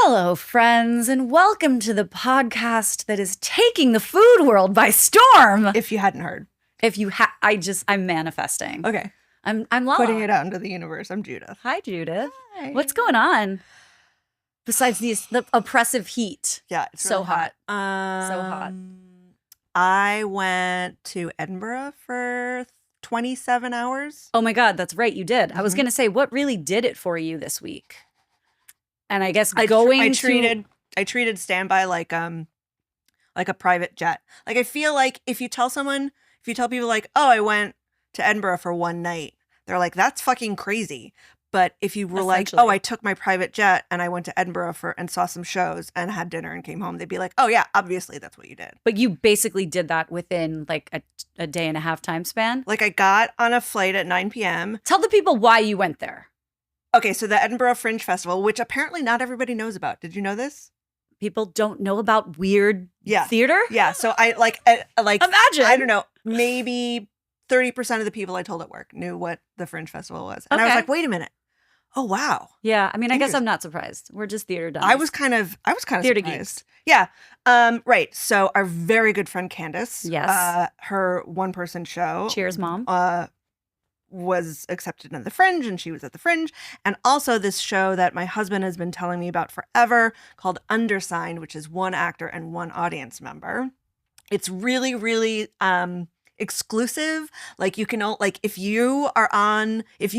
Hello, friends, and welcome to the podcast that is taking the food world by storm. If you hadn't heard. I'm manifesting. Okay. I'm Lala. Putting it out into the universe. I'm Judith. Hi, Judith. Hi. What's going on? Besides the oppressive heat. Yeah, it's so really hot. So hot. I went to Edinburgh for 27 hours. Oh my God, that's right, you did. I was Mhm. going to say, what really did it for you this week? And I guess I treated standby like a private jet. Like I feel like if you tell people like, oh, I went to Edinburgh for one night, they're like, that's fucking crazy. But if you were like, oh, I took my private jet and I went to Edinburgh and saw some shows and had dinner and came home, they'd be like, oh yeah, obviously that's what you did. But you basically did that within like a day and a half time span? Like I got on a flight at 9 p.m. Tell the people why you went there. Okay, so the Edinburgh Fringe Festival, which apparently not everybody knows about. Did you know this? People don't know about weird theater? Yeah, so I like imagine. I don't know, maybe 30% of the people I told at work knew what the Fringe Festival was. And I was Okay. like, wait a minute. Oh, wow. Yeah, I mean, I guess I'm not surprised. We're just theater dummies. I was kind of Theater surprised. Yeah. Right. So our very good friend Candace, Yes. her one-person show. Cheers, Mom. Was accepted in the Fringe, and she was at the Fringe. And also this show that my husband has been telling me about forever called Undersigned, which is one actor and one audience member. It's really, really exclusive. Like you can, like if you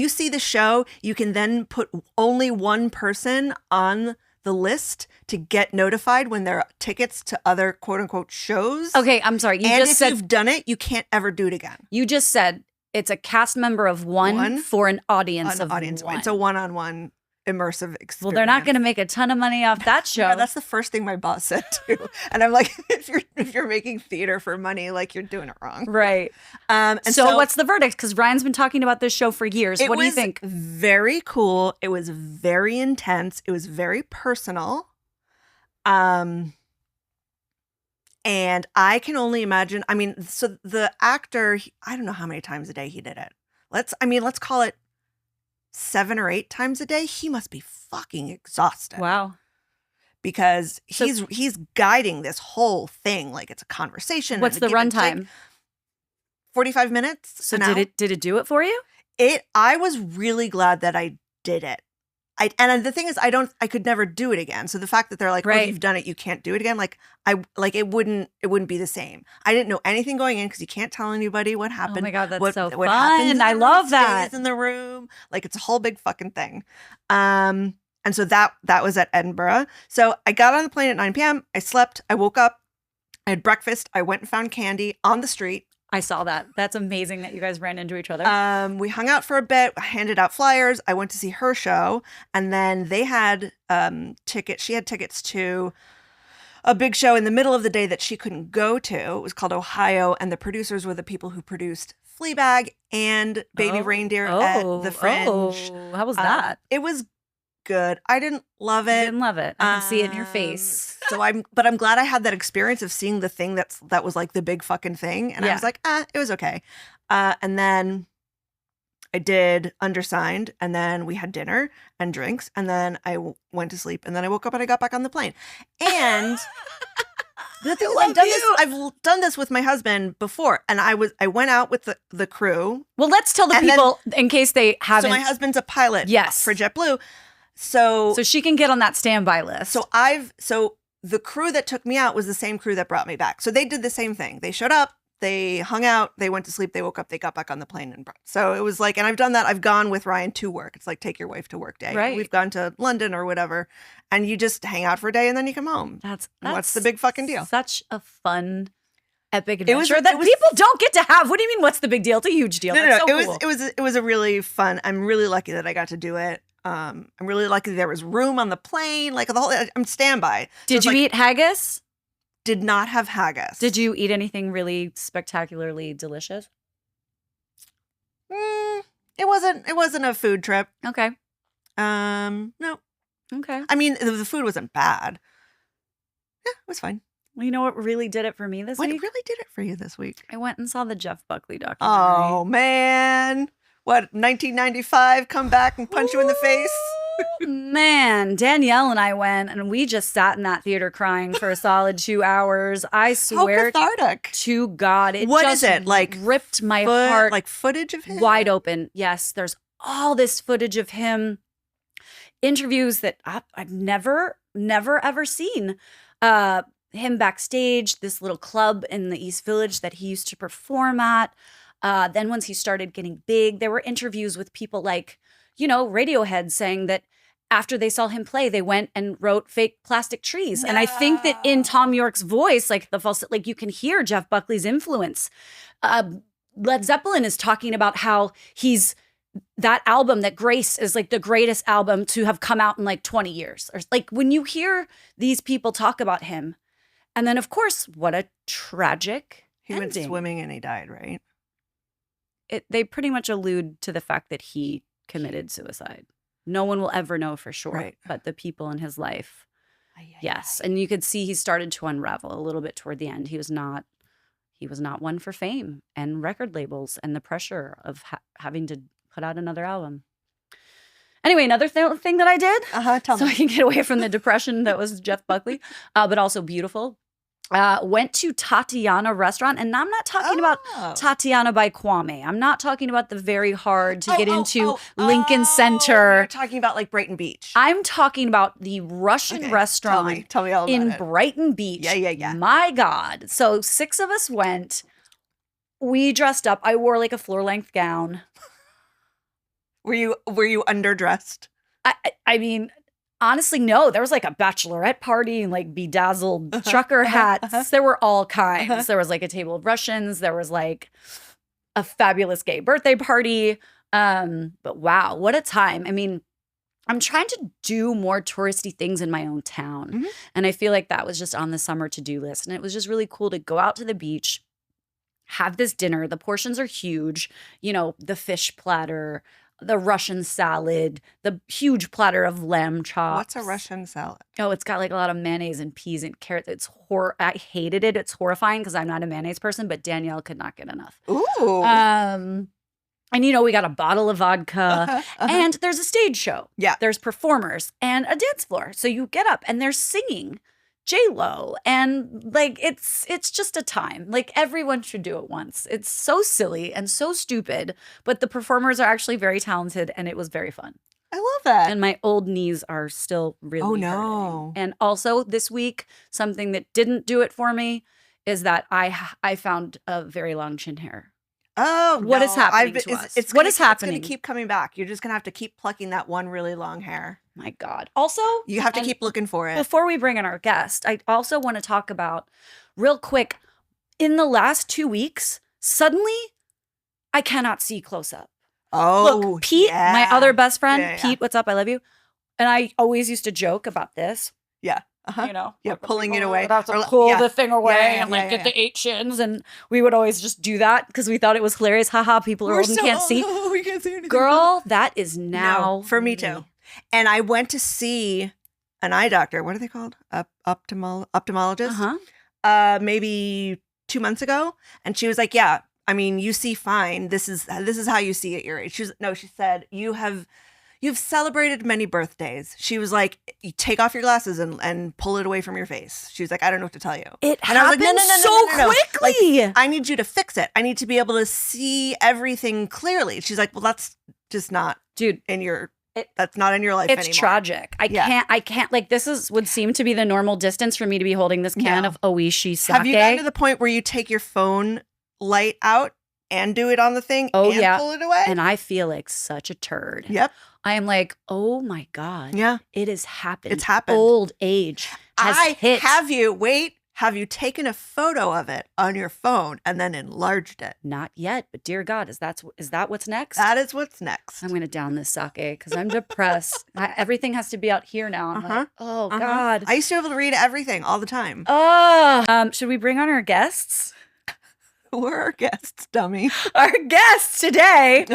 see the show, you can then put only one person on the list to get notified when there are tickets to other quote unquote shows. Okay, I'm sorry. If you've done it, you can't ever do it again. You just said it's a cast member of one for an audience of one. It's a one-on-one immersive experience. Well, they're not going to make a ton of money off that show. Yeah, that's the first thing my boss said too. And I'm like, if you're making theater for money, like you're doing it wrong. Right. And so what's the verdict? Because Ryan's been talking about this show for years. What do you think? It was very cool. It was very intense. It was very personal. And I can only imagine. I mean, so the actor, I don't know how many times a day he did it. Let's call it 7 or 8 times a day. He must be fucking exhausted. Wow. Because he's guiding this whole thing like it's a conversation. What's the runtime? 45 minutes. So did it do it for you? I was really glad that I did it. And the thing is, I could never do it again. So the fact that they're like, right. Oh, you've done it, you can't do it again. It wouldn't be the same. I didn't know anything going in because you can't tell anybody what happened. Oh my God, that's so what fun. I love that. In the room. Like it's a whole big fucking thing. And so that was at Edinburgh. So I got on the plane at 9 p.m. I slept. I woke up. I had breakfast. I went and found candy on the street. I saw that. That's amazing that you guys ran into each other. We hung out for a bit, handed out flyers. I went to see her show, and then they had tickets. She had tickets to a big show in the middle of the day that she couldn't go to. It was called Ohio, and the producers were the people who produced Fleabag and Baby Reindeer at the Fringe. How was that? It was good. I didn't love it. I didn't love it. I can see it in your face. So I'm glad I had that experience of seeing the thing that was like the big fucking thing. And I was like, it was okay. And then I did Undersigned, and then we had dinner and drinks, and then I went to sleep, and then I woke up and I got back on the plane. And the thing is, I've done this with my husband before, and I went out with the crew. Well, let's tell the people in case they haven't. So my husband's a pilot, for JetBlue. So she can get on that standby list. So the crew that took me out was the same crew that brought me back. So they did the same thing. They showed up, they hung out, they went to sleep, they woke up, they got back on the plane. So it was like, and I've done that. I've gone with Ryan to work. It's like, take your wife to work day. Right. We've gone to London or whatever, and you just hang out for a day and then you come home. That's what's the big fucking deal? Such a fun, epic adventure that people don't get to have. What do you mean, what's the big deal? It's a huge deal. No, cool. It was a really fun. I'm really lucky that I got to do it. I'm really lucky there was room on the plane. Like I'm standby. Did you eat haggis? Did not have haggis. Did you eat anything really spectacularly delicious? It wasn't a food trip. Okay. No. Okay. I mean, the food wasn't bad. Yeah, it was fine. Well, you know what really did it for me this week? What really did it for you this week? I went and saw the Jeff Buckley documentary. Oh, man. What, 1995, come back and punch you in the face? Man, Danielle and I went and we just sat in that theater crying for a solid 2 hours. I swear How cathartic. to God, it What just is it? Like ripped my heart like footage of him? wide open. Yes, there's all this footage of him, interviews that I've never ever seen. Him backstage, this little club in the East Village that he used to perform at. Then once he started getting big, there were interviews with people like, Radiohead saying that after they saw him play, they went and wrote fake plastic trees. No. And I think that in Tom York's voice, like the falsetto, like you can hear Jeff Buckley's influence. Led Zeppelin is talking about how that album, that Grace, is like the greatest album to have come out in like 20 years. Or like when you hear these people talk about him, and then of course, what a tragic ending. Went swimming and he died, right? They pretty much allude to the fact that he committed suicide. No one will ever know for sure, right. But the people in his life, yes. And you could see he started to unravel a little bit toward the end. He was not one for fame and record labels and the pressure of having to put out another album. Anyway, another thing that I did, tell me. I can get away from the depression that was Jeff Buckley, but also beautiful. Went to Tatiana restaurant, and I'm not talking about Tatiana by Kwame. I'm not talking about the very hard to get into Lincoln Center. You're talking about like Brighton Beach. I'm talking about the Russian restaurant Tell me all about in it. Brighton Beach. Yeah. My God. So 6 of us went. We dressed up. I wore like a floor-length gown. Were you underdressed? I mean, honestly, no. There was like a bachelorette party and like bedazzled trucker hats. There were all kinds. There was like a table of Russians. There was like a fabulous gay birthday party. But wow, what a time. I mean, I'm trying to do more touristy things in my own town. Mm-hmm. And I feel like that was just on the summer to-do list. And it was just really cool to go out to the beach, have this dinner. The portions are huge. The fish platter, the Russian salad, the huge platter of lamb chops. What's a Russian salad? Oh, it's got like a lot of mayonnaise and peas and carrots. I hated it. It's horrifying because I'm not a mayonnaise person, but Danielle could not get enough. Ooh. And we got a bottle of vodka and there's a stage show. Yeah. There's performers and a dance floor. So you get up and they're singing J-Lo, and like it's just a time. Like everyone should do it once. It's so silly and so stupid, but the performers are actually very talented and it was very fun. I love that. And my old knees are still really hurting. And also this week, something that didn't do it for me is that I found a very long chin hair. Oh, what is happening to us? What is happening? It's going to keep coming back. You're just going to have to keep plucking that one really long hair. My God. Also, you have to keep looking for it. Before we bring in our guest, I also want to talk about real quick. In the last 2 weeks, suddenly I cannot see close up. Oh, look, Pete, my other best friend, Yeah. Pete, what's up? I love you. And I always used to joke about this. Yeah. Pulling it away. I'd have to pull the thing away and get the 8 shins. And we would always just do that because we thought it was hilarious. Haha, people are old and can't see. We can't see anything. Girl, that is now for me too. And I went to see an eye doctor. What are they called? Ophthalmologist. Maybe 2 months ago. And she was like, yeah, I mean, you see fine. This is how you see at your age. She said, you've celebrated many birthdays. She was like, you take off your glasses and pull it away from your face. She was like, I don't know what to tell you. It happened so quickly. Like, I need you to fix it. I need to be able to see everything clearly. She's like, well, that's just not in your that's not in your life anymore. It's tragic. I can't like this would seem to be the normal distance for me to be holding this can of Oishi sake. Have you gotten to the point where you take your phone light out and do it on the thing pull it away? And I feel like such a turd. Yep. I am like, oh my God. Yeah. It has happened. It's happened. Old age has hit. Have you taken a photo of it on your phone and then enlarged it? Not yet, but dear God, is that what's next? That is what's next. I'm going to down this sake because I'm depressed. Everything has to be out here now. I'm like, oh God. I used to be able to read everything all the time. Should we bring on our guests? Who are our guests, dummy? Our guests today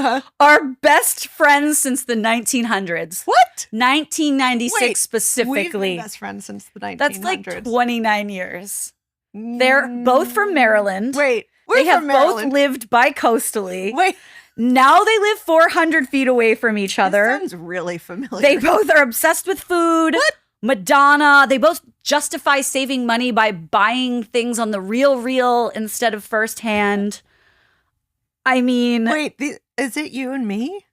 are best friends since the 1900s. What? 1996 specifically. We've been best friends since the 1900s. That's like 29 years. They're both from Maryland. Wait, they have both lived bi-coastally. Wait. Now they live 400 feet away from each other. This sounds really familiar. They both are obsessed with food. What? Madonna. They both justify saving money by buying things on the real instead of firsthand. I mean... Wait, is it you and me?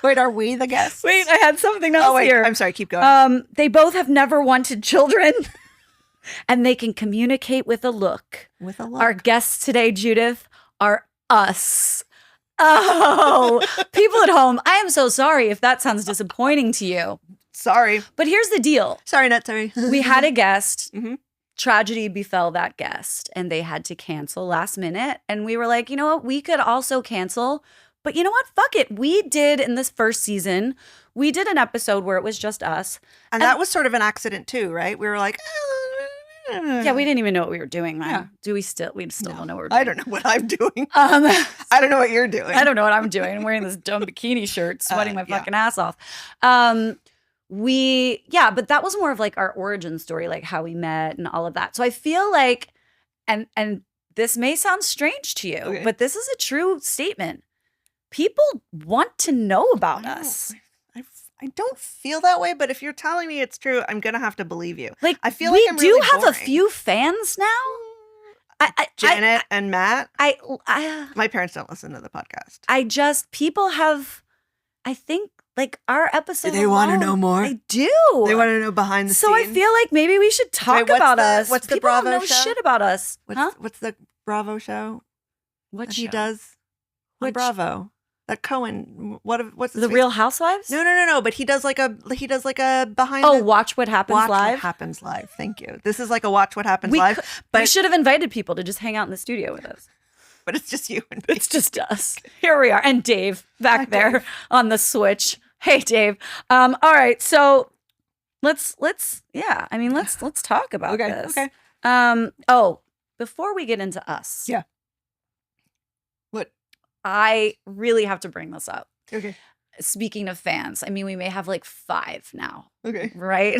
Wait, are we the guests? Wait, I had something else here. I'm sorry, keep going. They both have never wanted children. And they can communicate with a look. With a look. Our guests today, Judith, are us. Oh, people at home, I am so sorry if that sounds disappointing to you. Sorry. But here's the deal. Sorry, not sorry. We had a guest. Mm-hmm. Tragedy befell that guest, and they had to cancel last minute. And we were like, you know what? We could also cancel. But you know what? Fuck it. We did in this first season, we did an episode where it was just us. And that was sort of an accident too, right? We were like, yeah, we didn't even know what we were doing, man. Yeah. Do we still? We still No, don't know what we're doing. I don't know what I'm doing. I don't know what you're doing. I don't know what I'm doing. I'm wearing this dumb bikini shirt, sweating my yeah. fucking ass off. But that was more of like our origin story, like how we met and all of that. So I feel like, and this may sound strange to you, Okay. but this is a true statement. People want to know about us. I don't feel that way, but if you're telling me it's true, I'm gonna have to believe you. Like I feel we like I'm do really have boring. a few fans now. Janet and Matt. I My parents don't listen to the podcast. people have, I think, like our episode. Do they wanna alone, know more? They do. They want to know behind the So I scenes. feel like maybe we should talk Wait, what's about the- us. what's the People don't Bravo know show? shit about us. What's the Bravo show What that show? he does? On Which- Bravo. That Cohen. What's his The face? Real Housewives? No. But he does like a behind. Oh, the, Watch What Happens Watch Live. What Happens Live. Thank you. This is like a Watch What Happens We Live, we should have invited people to just hang out in the studio with us. but it's just you and me. It's just us. Here we are. And Dave back Hi, there Dave. on the switch. Hey, Dave. All right. So let's talk about this. Okay. Before we get into us. Yeah. What? I really have to bring this up. Okay. Speaking of fans, I mean, we may have like 5 now, Okay. right?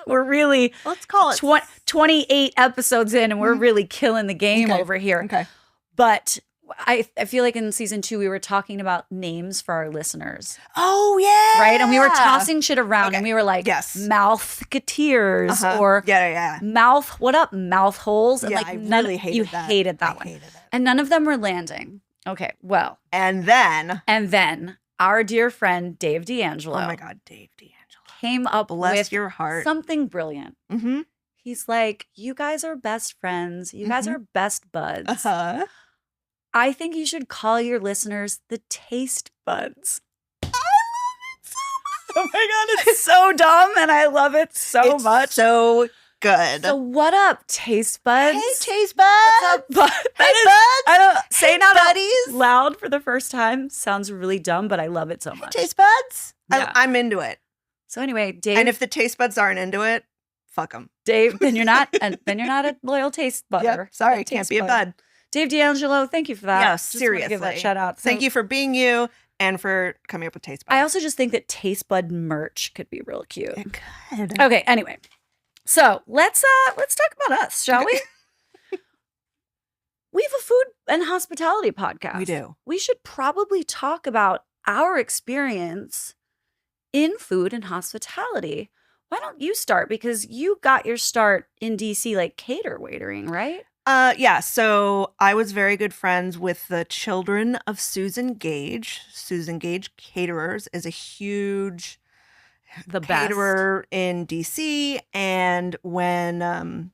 We're really Let's call it 28 episodes in, and we're Mhm. really killing the game Okay. over here. Okay. But I feel like in season 2, we were talking about names for our listeners, Oh yeah. right? And we were tossing shit around, Okay. and we were like, Yes. mouth-gateers Uh-huh. or yeah. mouth, what up, mouth holes? And Yeah, like I none really hated you that. hated that I one. hated it. And none of them were landing. Okay, well, And then, our dear friend Dave D'Angelo oh my God, Dave D'Angelo. came up Bless with your heart. something brilliant. Mm-hmm. He's like, you guys are best friends. You guys Mhm. are best buds. Uh-huh. I think you should call your listeners the taste buds. Oh my God, it's so dumb and I love it so It's much. so good. So what up, taste buds? Hey, taste buds. What's up, bud? Hey, That is- buds. I don't say Hey, that out buddies. loud for the first time. Sounds really dumb, but I love it so much. Taste buds. Yeah. I'm into it. So anyway, Dave, And if the taste buds aren't into it, fuck them. Dave, then you're not a loyal taste budder. Sorry, A can't taste be a bud. Dave D'Angelo, thank you for that. Yeah, Just wanna give that seriously. shout out. Thank you for being you and for coming up with taste buds. I also just think that taste bud merch could be real cute. Good. Okay, anyway. So let's talk about us, shall we? We have a food and hospitality podcast. We do. We should probably talk about our experience in food and hospitality. Why don't you start? Because you got your start in DC, like cater waitering, right? Yeah, so I was very good friends with the children of Susan Gage. Susan Gage Caterers is a huge The best. caterer in DC. And when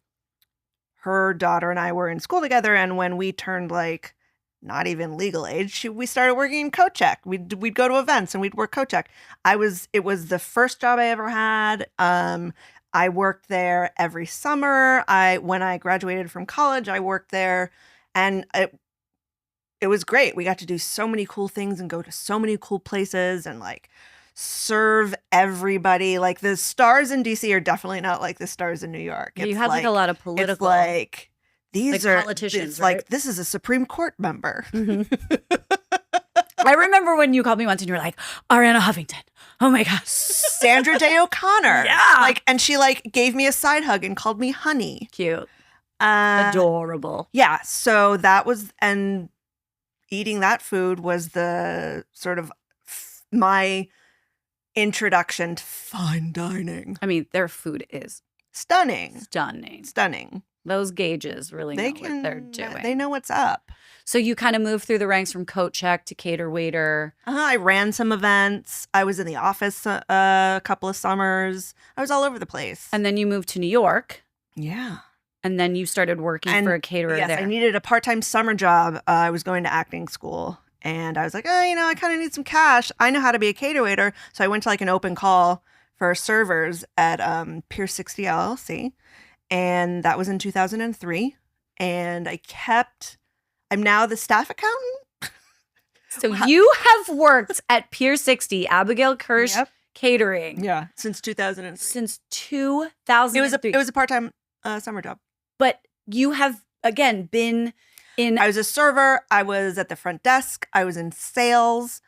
her daughter and I were in school together, and when we turned like not even legal age, we started working in coat check. We'd go to events and we'd work coat check. It was the first job I ever had. I worked there every summer. When I graduated from college, I worked there, and it was great. We got to do so many cool things and go to so many cool places and like serve everybody. Like the stars in DC are definitely not like the stars in New York. You have like a lot of political. It's like these like are politicians, It's right? like this is a Supreme Court member. I remember when you called me once and you were like, Ariana Huffington. Oh my gosh. Sandra Day O'Connor. Yeah. Like, and she like gave me a side hug and called me honey. Cute. Uh, Adorable. Yeah. So that was, and eating that food was the sort of my introduction to fine dining. I mean, their food is Stunning. stunning. Those gauges really know what they're doing. They know what's up. So you kind of moved through the ranks from coat check to cater waiter. I ran some events. I was in the office a couple of summers. I was all over the place. And then you moved to New York. Yeah. And then you started working for a caterer yes, there. I needed a part-time summer job. I was going to acting school. And I was like, I kind of need some cash. I know how to be a cater waiter. So I went to like an open call for servers at Pier 60 LLC. And that was in 2003. And I'm now the staff accountant. So you have worked at Pier 60, Abigail Kirsch Catering. Yeah, since 2003. Since 2003. It was a part-time summer job. But you have, again, been in... I was a server. I was at the front desk. I was in sales.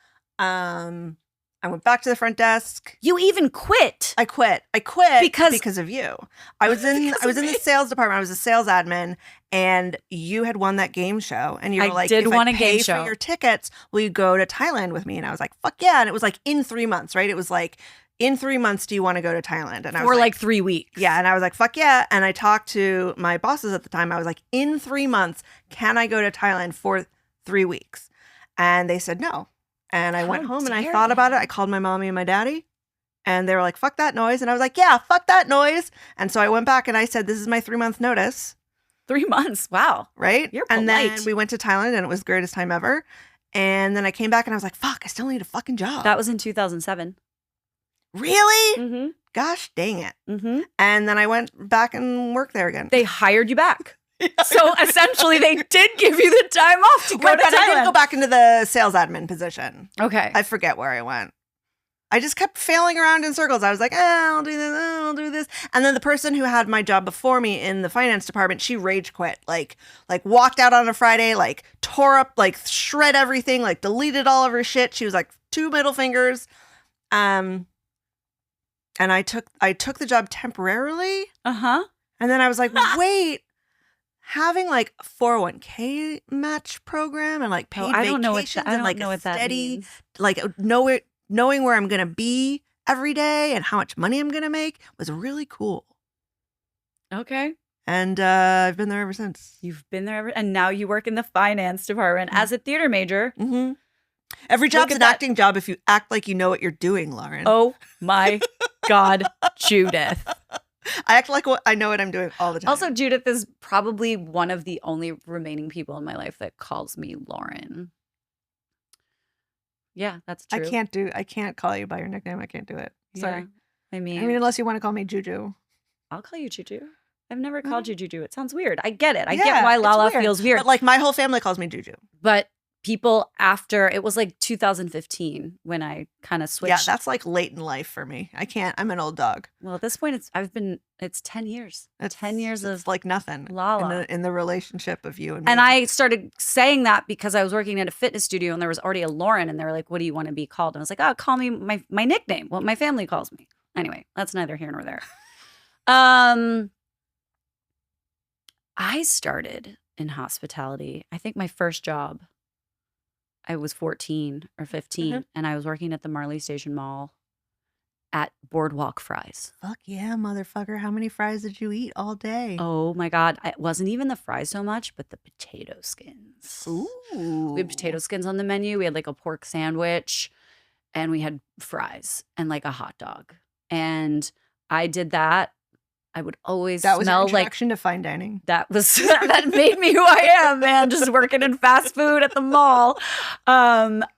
I went back to the front desk. You even quit. I quit because of you. I was in the sales department. I was a sales admin, and you had won that game show. And you were like, if I pay for your tickets, will you go to Thailand with me? And I was like, fuck yeah. And it was like in 3 months, right? It was like, in 3 months, do you want to go to Thailand? And I was like 3 weeks. Yeah. And I was like, fuck yeah. And I talked to my bosses at the time. I was like, in 3 months, can I go to Thailand for 3 weeks? And they said no. And I went home and I thought about it. I called my mommy and my daddy, and they were like, fuck that noise. And I was like, yeah, fuck that noise. And so I went back and I said, this is my 3-month notice. 3 months. Wow. Right? You're polite. And then we went to Thailand, and it was the greatest time ever. And then I came back and I was like, fuck, I still need a fucking job. That was in 2007. Really? Mm-hmm. Gosh dang it. Mm-hmm. And then I went back and worked there again. They hired you back. So essentially, they did give you the time off to go to Thailand. I didn't go back into the sales admin position. Okay. I forget where I went. I just kept failing around in circles. I was like, I'll do this, I'll do this. And then the person who had my job before me in the finance department, she rage quit. Like walked out on a Friday, like tore up, like shred everything, like deleted all of her shit. She was like 2 middle fingers. And I took the job temporarily. Uh-huh. And then I was like, wait. Having like a 401k match program and like paid vacations and like a steady, like knowing where I'm going to be every day and how much money I'm going to make was really cool. Okay. And I've been there ever since. You've been there and now you work in the finance department as a theater major. Mm-hmm. Every job's an acting job if you act like you know what you're doing, Lauren. Oh my God, Judith. I act like I know what I'm doing all the time. Also, Judith is probably one of the only remaining people in my life that calls me Lauren. Yeah, that's true. I can't call you by your nickname. I can't do it. Sorry. Yeah, I mean, unless you want to call me Juju. I'll call you Juju. I've never called you Juju. It sounds weird. I get it. I get why Lala feels weird. But like my whole family calls me Juju. But people after, it was like 2015 when I kind of switched. Yeah, that's like late in life for me. I can't. I'm an old dog. Well, at this point, it's 10 years. It's 10 years of like nothing. Lala. In the relationship of you and me. And I started saying that because I was working at a fitness studio and there was already a Lauren and they were like, what do you want to be called? And I was like, oh, call me my nickname, what my family calls me. Anyway, that's neither here nor there. I started in hospitality. I think my first job, I was 14 or 15, and I was working at the Marley Station Mall at Boardwalk Fries. Fuck yeah, motherfucker. How many fries did you eat all day? Oh my God. It wasn't even the fries so much, but the potato skins. Ooh. We had potato skins on the menu. We had like a pork sandwich, and we had fries and like a hot dog. And I did that. I would always that was smell your introduction to fine dining. That made me who I am, man. Just working in fast food at the mall. That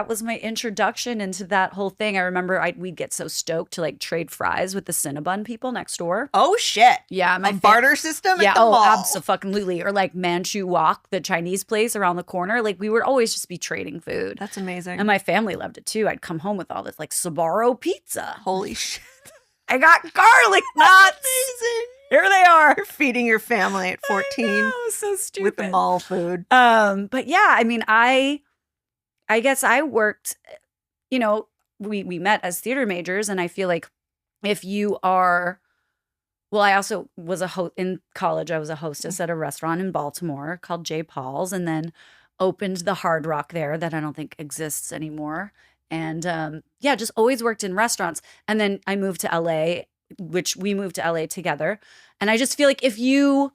was my introduction into that whole thing. I remember we'd get so stoked to like trade fries with the Cinnabon people next door. Oh shit! Yeah, my barter system. Yeah, at the mall. Absolutely. Or like Manchu Wok, the Chinese place around the corner. Like we would always just be trading food. That's amazing. And my family loved it too. I'd come home with all this like Sbarro pizza. Holy shit! I got garlic nuts. Amazing. Here they are. You're feeding your family at 14. I know, so stupid. With the mall food. But yeah, I mean, I guess I worked, we met as theater majors, and I feel like if you are Well, I also was in college. I was a hostess at a restaurant in Baltimore called J. Paul's, and then opened the Hard Rock there that I don't think exists anymore. And yeah, just always worked in restaurants. And then I moved to LA, which we moved to LA together. And I just feel like if you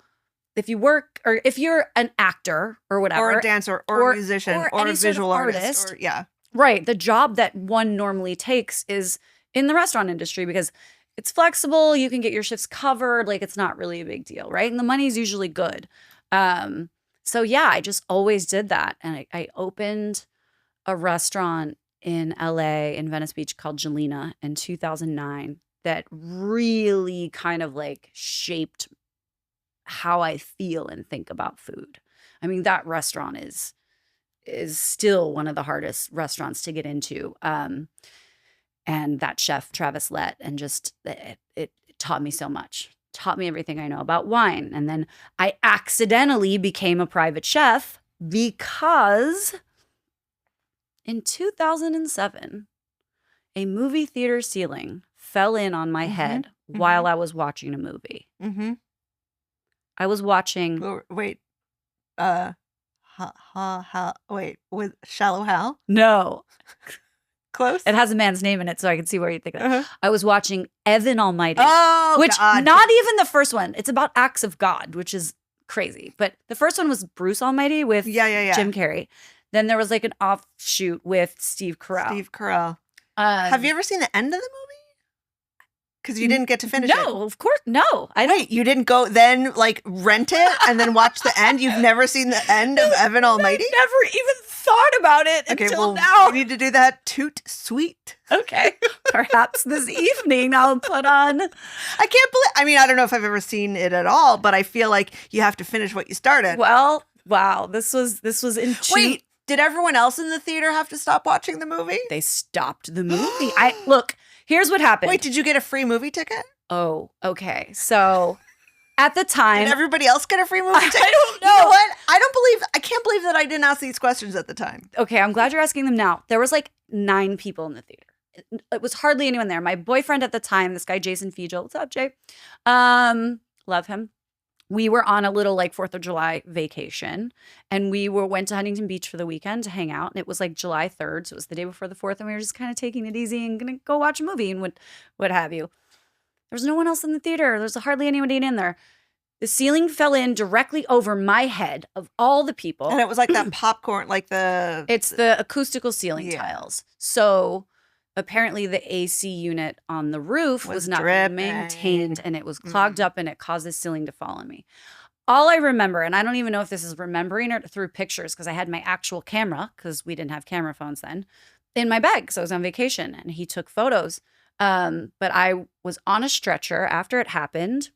work, or if you're an actor or whatever, or a dancer or a musician or a visual artist, yeah, right, the job that one normally takes is in the restaurant industry because it's flexible. You can get your shifts covered. Like, it's not really a big deal, right? And the money's usually good. So yeah, I just always did that. And I opened a restaurant in LA in Venice Beach called Jelena in 2009 that really kind of like shaped how I feel and think about food. I mean, that restaurant is still one of the hardest restaurants to get into. And that chef, Travis Lett, and just it taught me so much. Taught me everything I know about wine. And then I accidentally became a private chef because in 2007, a movie theater ceiling fell in on my head while I was watching a movie. I was watching... Wait. Wait, with Shallow Hal? No. Close? It has a man's name in it, so I can see where you think of it. I was watching Evan Almighty. Oh, which, God. not even the first one. It's about acts of God, which is crazy. But the first one was Bruce Almighty with Jim Carrey. Then there was like an offshoot with Steve Carell. Have you ever seen the end of the movie? Because you didn't get to finish it. No, of course. No. Wait, you didn't go then like rent it and then watch the end? You've never seen the end of Evan Almighty? I never even thought about it until now. You need to do that toot sweet. Okay. Perhaps this evening I'll put on. I can't believe, I mean, I don't know if I've ever seen it at all, but I feel like you have to finish what you started. Well, wow. This was in Wait, did everyone else in the theater have to stop watching the movie? They stopped the movie. Look, here's what happened. Wait, did you get a free movie ticket? Oh, okay. So at the time, did everybody else get a free movie ticket? I don't know. You know what? I can't believe that I didn't ask these questions at the time. Okay, I'm glad you're asking them now. There was like 9 people in the theater. It was hardly anyone there. My boyfriend at the time, this guy Jason Fiegel, what's up, Jay? Love him. We were on a little like 4th of July vacation, and we went to Huntington Beach for the weekend to hang out. And it was like July 3rd, so it was the day before the 4th, and we were just kind of taking it easy and gonna go watch a movie and what have you. There's no one else in the theater. There's hardly anybody in there. The ceiling fell in directly over my head of all the people. And it was like that popcorn, It's the acoustical ceiling tiles. So apparently the AC unit on the roof was not maintained, and it was clogged up, and it caused the ceiling to fall on me. All I remember, and I don't even know if this is remembering or through pictures because I had my actual camera, because we didn't have camera phones then, in my bag because I was on vacation, and he took photos. But I was on a stretcher after it happened,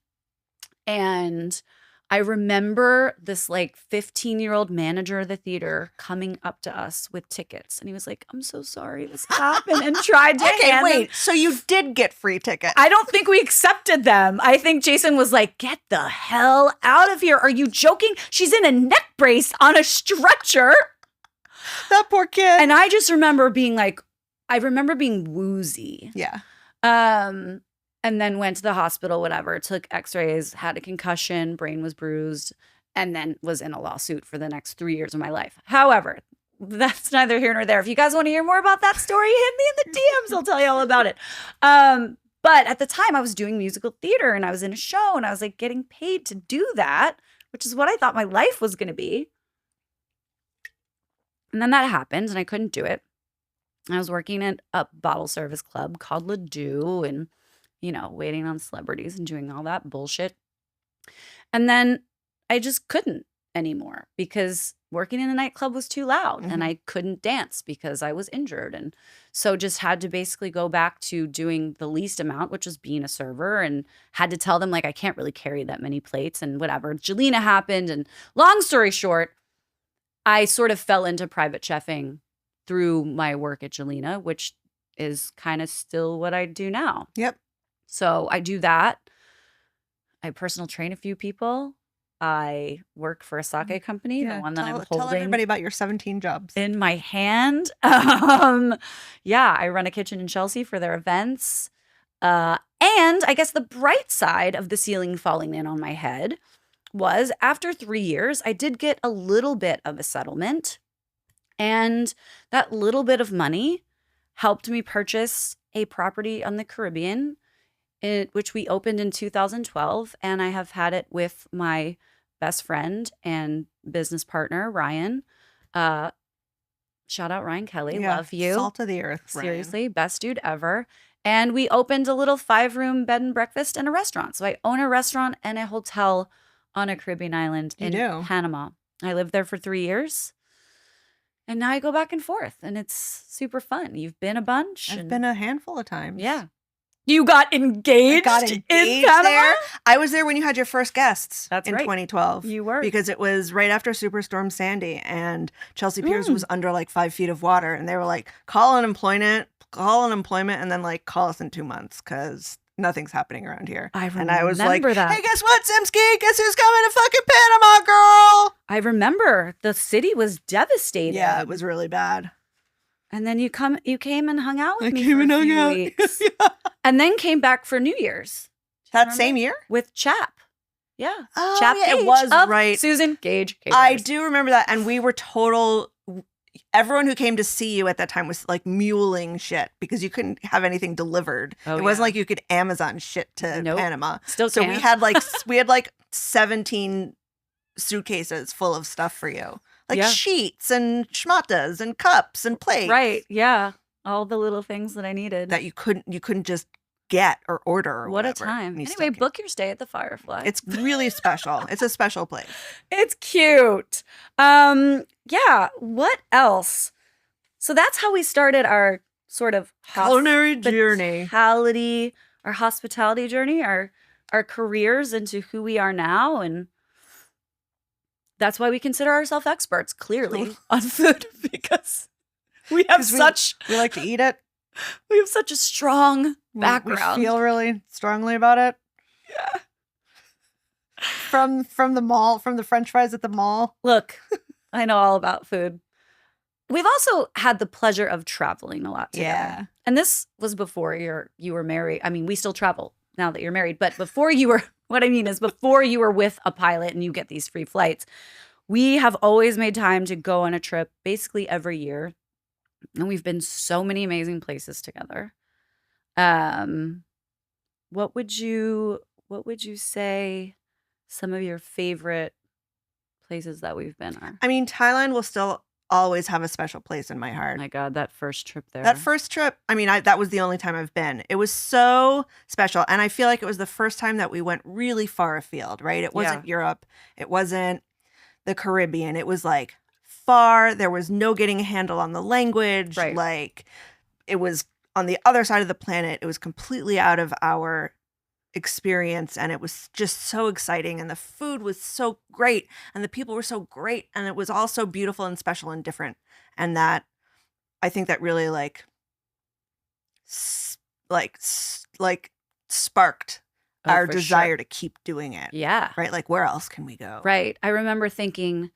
and I remember this like 15-year-old manager of the theater coming up to us with tickets, and he was like, "I'm so sorry this happened," and tried to hand them. So you did get free tickets. I don't think we accepted them. I think Jason was like, "Get the hell out of here. Are you joking? She's in a neck brace on a stretcher." That poor kid. And I just remember being like, being woozy. Yeah. And then went to the hospital, whatever, took x-rays, had a concussion, brain was bruised, and then was in a lawsuit for the next 3 years of my life. However, that's neither here nor there. If you guys want to hear more about that story, hit me in the DMs. I'll tell you all about it. But at the time I was doing musical theater, and I was in a show, and I was like getting paid to do that, which is what I thought my life was going to be. And then that happened, and I couldn't do it. I was working at a bottle service club called Ledoux, and waiting on celebrities and doing all that bullshit. And then I just couldn't anymore because working in a nightclub was too loud, and I couldn't dance because I was injured. And so just had to basically go back to doing the least amount, which was being a server, and had to tell them like, I can't really carry that many plates and whatever. Jelena happened. And long story short, I sort of fell into private chefing through my work at Jelena, which is kind of still what I do now. Yep. So I do that. I personal train a few people. I work for a sake company, the one that I'm holding. Tell everybody about your 17 jobs. In my hand. Yeah, I run a kitchen in Chelsea for their events. And I guess the bright side of the ceiling falling in on my head was after 3 years, I did get a little bit of a settlement. And that little bit of money helped me purchase a property on the Caribbean, which we opened in 2012. And I have had it with my best friend and business partner, Ryan. Shout out Ryan Kelly. Yeah, Love you. Salt of the earth. Ryan. Seriously, best dude ever. And we opened a little 5-room bed and breakfast and a restaurant. So I own a restaurant and a hotel on a Caribbean island in Panama. I lived there for 3 years. And now I go back and forth and it's super fun. You've been a bunch. I've been a handful of times. Yeah. You got engaged, in Panama? There. I was there when you had your first guests. That's in right. 2012. You were. Because it was right after Superstorm Sandy and Chelsea Piers was under like 5 feet of water. And they were like, call unemployment, and then like call us in 2 months because nothing's happening around here. And I was like, that. hey, guess what, Simski? Guess who's coming to fucking Panama, girl? I remember the city was devastated. Yeah, it was really bad. And then you came and hung out with me came for and a hung few out. weeks. Yeah. And then came back for New Year's. That same year? With Chap. Yeah. Oh, Chap yeah, Gage it was of right. Susan Gage. I do remember that. And we were everyone who came to see you at that time was like muling shit because you couldn't have anything delivered. It wasn't like you could Amazon shit to Panama. Still so can't. we had like 17 suitcases full of stuff for you. Like sheets and schmatas and cups and plates. Right. Yeah. All the little things that I needed. That you couldn't just get or order or what whatever. a time. Anyway, book your stay at the Firefly. It's really special. It's a special place. It's cute. Yeah. What else? So that's how we started our sort of culinary journey. Our hospitality journey, our careers into who we are now. And that's why we consider ourselves experts, clearly, on food because we have we like to eat it. We have such a strong background. We feel really strongly about it. Yeah. From the mall, from the French fries at the mall. Look, I know all about food. We've also had the pleasure of traveling a lot together. Yeah. And this was before you were married. I mean, we still travel now that you're married, but before you were, what I mean is before you were with a pilot and you get these free flights, we have always made time to go on a trip basically every year. And we've been so many amazing places together. What would you say some of your favorite places that we've been are? I mean, Thailand will still always have a special place in my heart. Oh my God, that first trip there. That first trip, I mean, that was the only time I've been. It was so special. And I feel like it was the first time that we went really far afield, right? It wasn't Europe. It wasn't the Caribbean. It was like far. There was no getting a handle on the language. Right. Like it was on the other side of the planet. It was completely out of our experience and it was just so exciting and the food was so great and the people were so great and it was all so beautiful and special and different, and that I think that really sparked our desire to keep doing it. Yeah. Right? Like where else can we go? Right. I remember thinking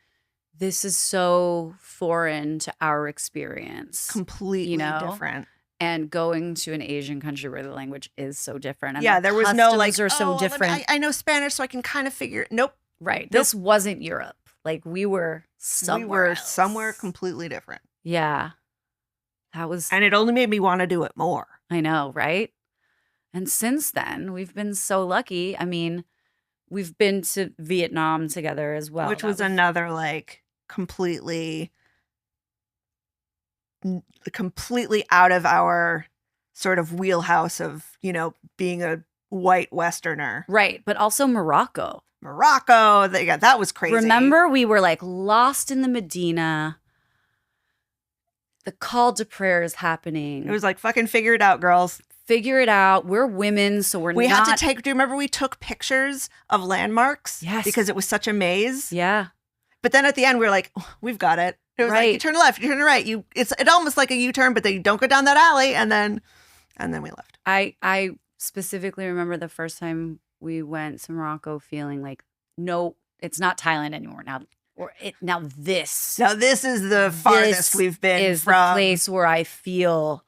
this is so foreign to our experience. Completely different. And going to an Asian country where the language is so different. And there was no like, are so different. I know Spanish, so I can kind of figure it. Nope. Right. Nope. This wasn't Europe. Like we were somewhere else. Somewhere completely different. Yeah. That was. And it only made me want to do it more. I know, right? And since then, we've been so lucky. I mean, we've been to Vietnam together as well. Which was another like completely out of our sort of wheelhouse of, being a white Westerner. Right. But also Morocco. That was crazy. Remember, we were like lost in the Medina. The call to prayer is happening. It was like, fucking figure it out, girls. Figure it out. We're women, so we had to take, do you remember we took pictures of landmarks? Yes. Because it was such a maze. Yeah. But then at the end, we were like, oh, we've got it. It was like, you turn left, you turn right. It's almost like a U-turn, but then you don't go down that alley. And then we left. I specifically remember the first time we went to Morocco feeling like, no, it's not Thailand anymore. Now this is the farthest we've been is from. the place where I feel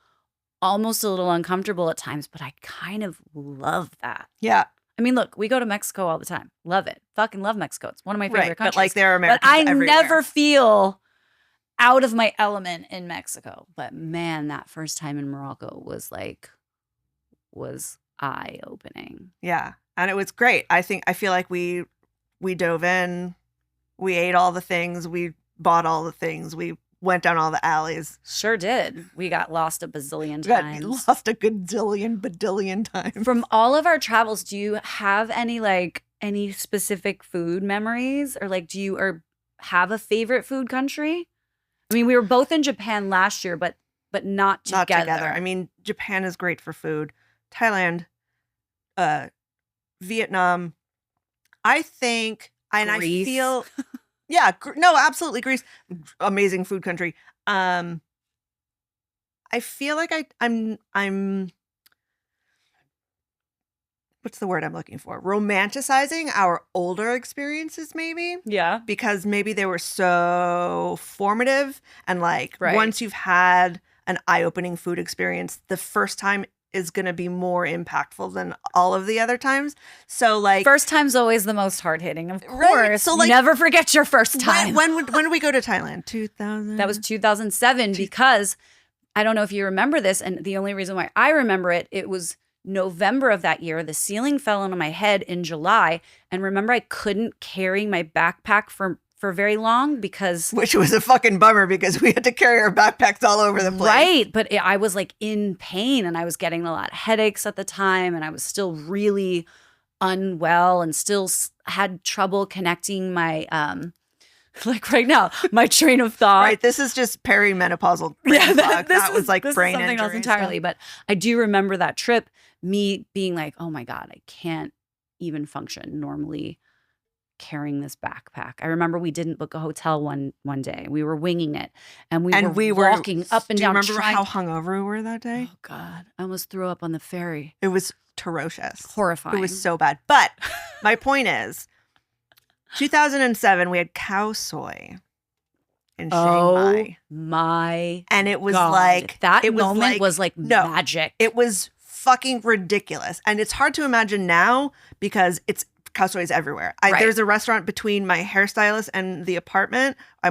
almost a little uncomfortable at times, but I kind of love that. Yeah. I mean, look, we go to Mexico all the time. Love it. Fucking love Mexico. It's one of my favorite Right. countries. But like there are Americans But I everywhere. never feel out of my element in Mexico. But man, that first time in Morocco was eye-opening. Yeah. And it was great. I feel like we dove in, we ate all the things, we bought all the things, we went down all the alleys. Sure did. We got lost a bazillion We got times. lost a badillion times. From all of our travels, do you have any specific food memories, or like or have a favorite food country? I mean, we were both in Japan last year, but not together. Not together. I mean, Japan is great for food. Thailand, Vietnam. I think, and Greece. I feel, yeah, no, absolutely, Greece, amazing food country. I feel like I'm what's the word I'm looking for? Romanticizing our older experiences, maybe. Yeah. Because maybe they were so formative, and like Right. once you've had an eye-opening food experience, the first time is going to be more impactful than all of the other times. So like First time's always the most hard-hitting, of course. Right, so, like, never forget your first time. when did we go to Thailand? 2000. That was 2007, because I don't know if you remember this, and the only reason why I remember it was November of that year. The ceiling fell on my head in July, and remember, I couldn't carry my backpack for very long because Which was a fucking bummer because we had to carry our backpacks all over the place. right, but I was like in pain, and I was getting a lot of headaches at the time, and I was still really unwell, and still had trouble connecting my like right now, my train of thought. Right. This is just perimenopausal brain fog. That was like this brain is something else injury entirely. stuff. But I do remember that trip, me being like, oh my God, I can't even function normally carrying this backpack. I remember we didn't book a hotel one day. We were winging it, and we were walking up and down. Do you remember how hungover we were that day? Oh God, I almost threw up on the ferry. It was ferocious. Horrifying. It was so bad. But my point is, 2007, we had cow soy in Shanghai. Oh my And it was God. like that it was moment like, was like no, magic. It was fucking ridiculous. And it's hard to imagine now because cow soy is everywhere. Right. There's a restaurant between my hairstylist and the apartment. I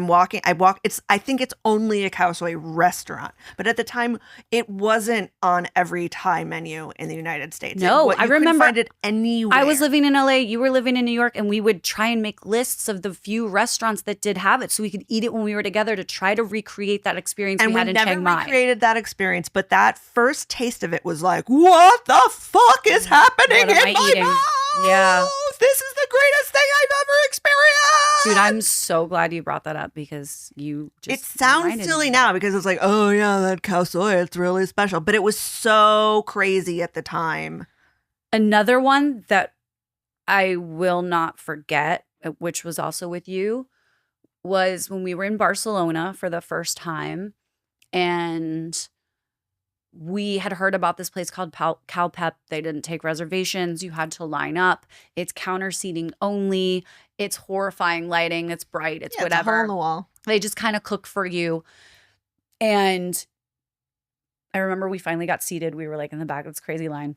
think it's only a cow soy restaurant. But at the time, it wasn't on every Thai menu in the United States. No, I remember find it anywhere. I was living in LA, you were living in New York, and we would try and make lists of the few restaurants that did have it so we could eat it when we were together to try to recreate that experience we had in Chiang Mai. And we never recreated that experience, but that first taste of it was like, what the fuck is happening What am in I my eating? mouth? Yeah. This is the greatest thing I've ever experienced. Dude, I'm so glad you brought that up because you just It sounds reminded silly me. now because it's like, oh yeah, that cow soy, it's really special. But it was so crazy at the time. Another one that I will not forget, which was also with you, was when we were in Barcelona for the first time, and we had heard about this place called Calpep. They didn't take reservations. You had to line up. It's counter seating only. It's horrifying lighting. It's bright. It's whatever. It's a hole in the wall. They just kind of cook for you. And I remember we finally got seated. We were like in the back of this crazy line.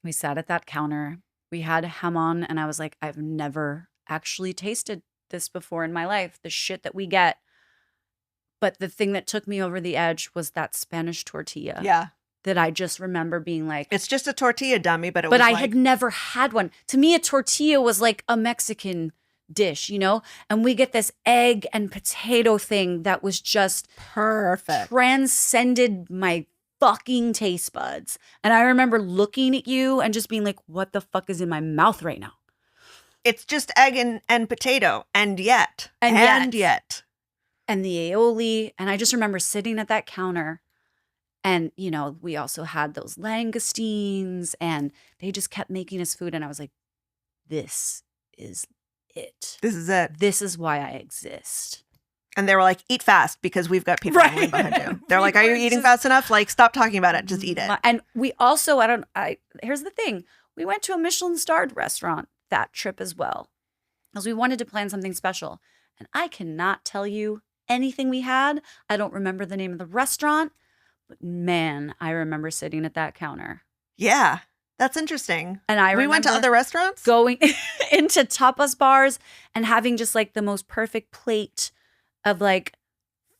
We sat at that counter. We had hamon, and I was like, I've never actually tasted this before in my life, the shit that we get. But the thing that took me over the edge was that Spanish tortilla. Yeah. That I just remember being like, It's just a tortilla dummy, but I had never had one. To me, a tortilla was like a Mexican dish, you know? And we get this egg and potato thing that was just perfect. Transcended my fucking taste buds. And I remember looking at you and just being like, what the fuck is in my mouth right now? It's just egg and potato. And yet. And the aioli. And I just remember sitting at that counter, and, you know, we also had those langoustines, and they just kept making us food. And I was like, this is it. This is it. This is why I exist. And they were like, eat fast because we've got people Right. behind you. They're like, are you eating fast enough? Like, stop talking about it. Just eat it. And we also, here's the thing. We went to a Michelin-starred restaurant that trip as well, because we wanted to plan something special. And I cannot tell you anything we had. I don't remember the name of the restaurant, But man, I remember sitting at that counter. Yeah. That's interesting. And we went to other restaurants? Going into tapas bars and having just like the most perfect plate of like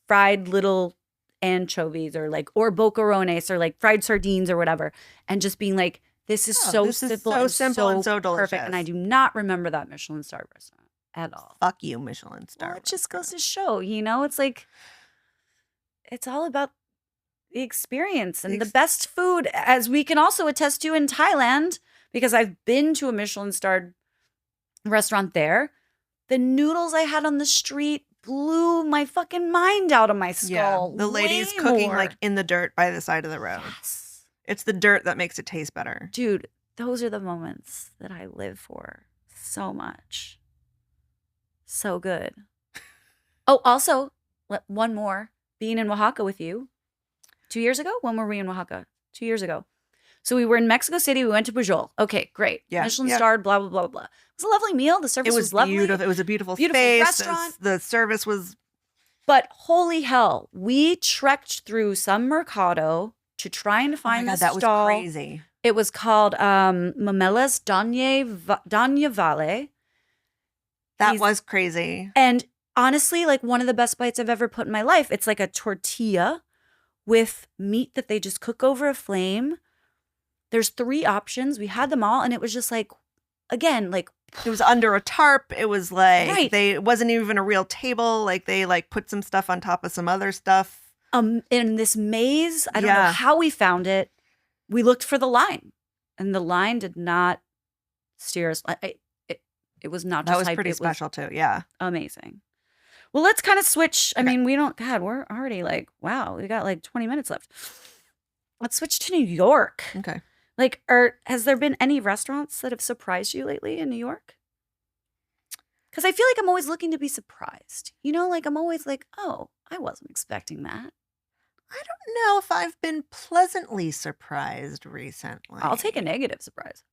fried little anchovies or boquerones or like fried sardines or whatever. And just being like, this is so simple and so delicious. perfect. And I do not remember that Michelin star restaurant at all. Fuck you, Michelin star. Well, it just goes to show, it's like, it's all about the experience and the best food, as we can also attest to in Thailand, because I've been to a Michelin starred restaurant there. The noodles I had on the street blew my fucking mind out of my skull. Yeah, the ladies cooking like in the dirt by the side of the road. Yes. It's the dirt that makes it taste better. Dude, those are the moments that I live for so much. So good. Oh, also, one more. Being in Oaxaca with you 2 years ago. When were we in Oaxaca? 2 years ago. So we were in Mexico City. We went to Pujol. Okay, great. Yeah, Michelin starred, blah, blah, blah, blah. It was a lovely meal. The service was lovely. Beautiful. It was a beautiful space. Restaurant. The service was... But holy hell, we trekked through some mercado to try and find this stall. That was crazy. It was called Mamelas Danya Vale. That was crazy. And honestly, like one of the best bites I've ever put in my life. It's like a tortilla with meat that they just cook over a flame. There's 3 options. We had them all, and it was just like, again, like it was under a tarp. It was like it wasn't even a real table. Like they like put some stuff on top of some other stuff. In this maze, I don't know how we found it. We looked for the line, and the line did not steer us. It was not just that was pretty special too. Yeah, amazing. Well, let's kind of switch. I mean, we're already like, wow, we got like 20 minutes left. Let's switch to New York. Okay. Like, has there been any restaurants that have surprised you lately in New York? Because I feel like I'm always looking to be surprised. Like I'm always like, oh, I wasn't expecting that. I don't know if I've been pleasantly surprised recently. I'll take a negative surprise.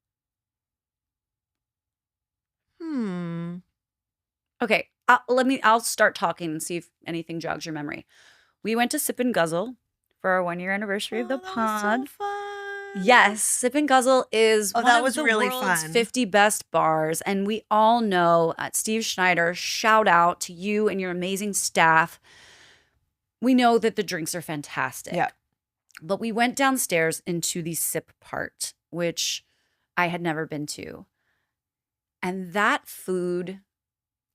Okay, I'll start talking and see if anything jogs your memory. We went to Sip and Guzzle for our 1-year anniversary of the pod. Was so fun. Yes, Sip and Guzzle is one of the really world's fun. 50 best bars. And we all know Steve Schneider, shout out to you and your amazing staff. We know that the drinks are fantastic. Yeah. But we went downstairs into the sip part, which I had never been to. And that food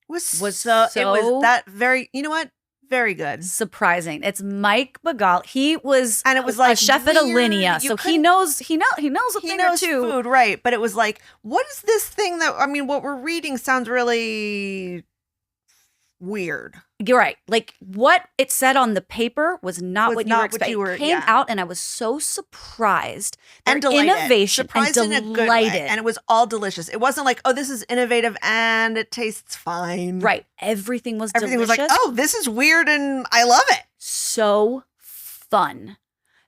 was so it was that very, very good. Surprising. It's Mike Bagal. He was and it was like a chef at Alinea, so he knows a thing or two. Food, right? But it was like, what is this thing what we're reading sounds really weird. You're right. Like what it said on the paper was not what you were expecting. It came out and I was so surprised. And delighted. Innovation. Surprised and in a good way. And it was all delicious. It wasn't like, oh, this is innovative and it tastes fine. Right. Everything was Everything delicious. was like, oh, this is weird and I love it. So fun.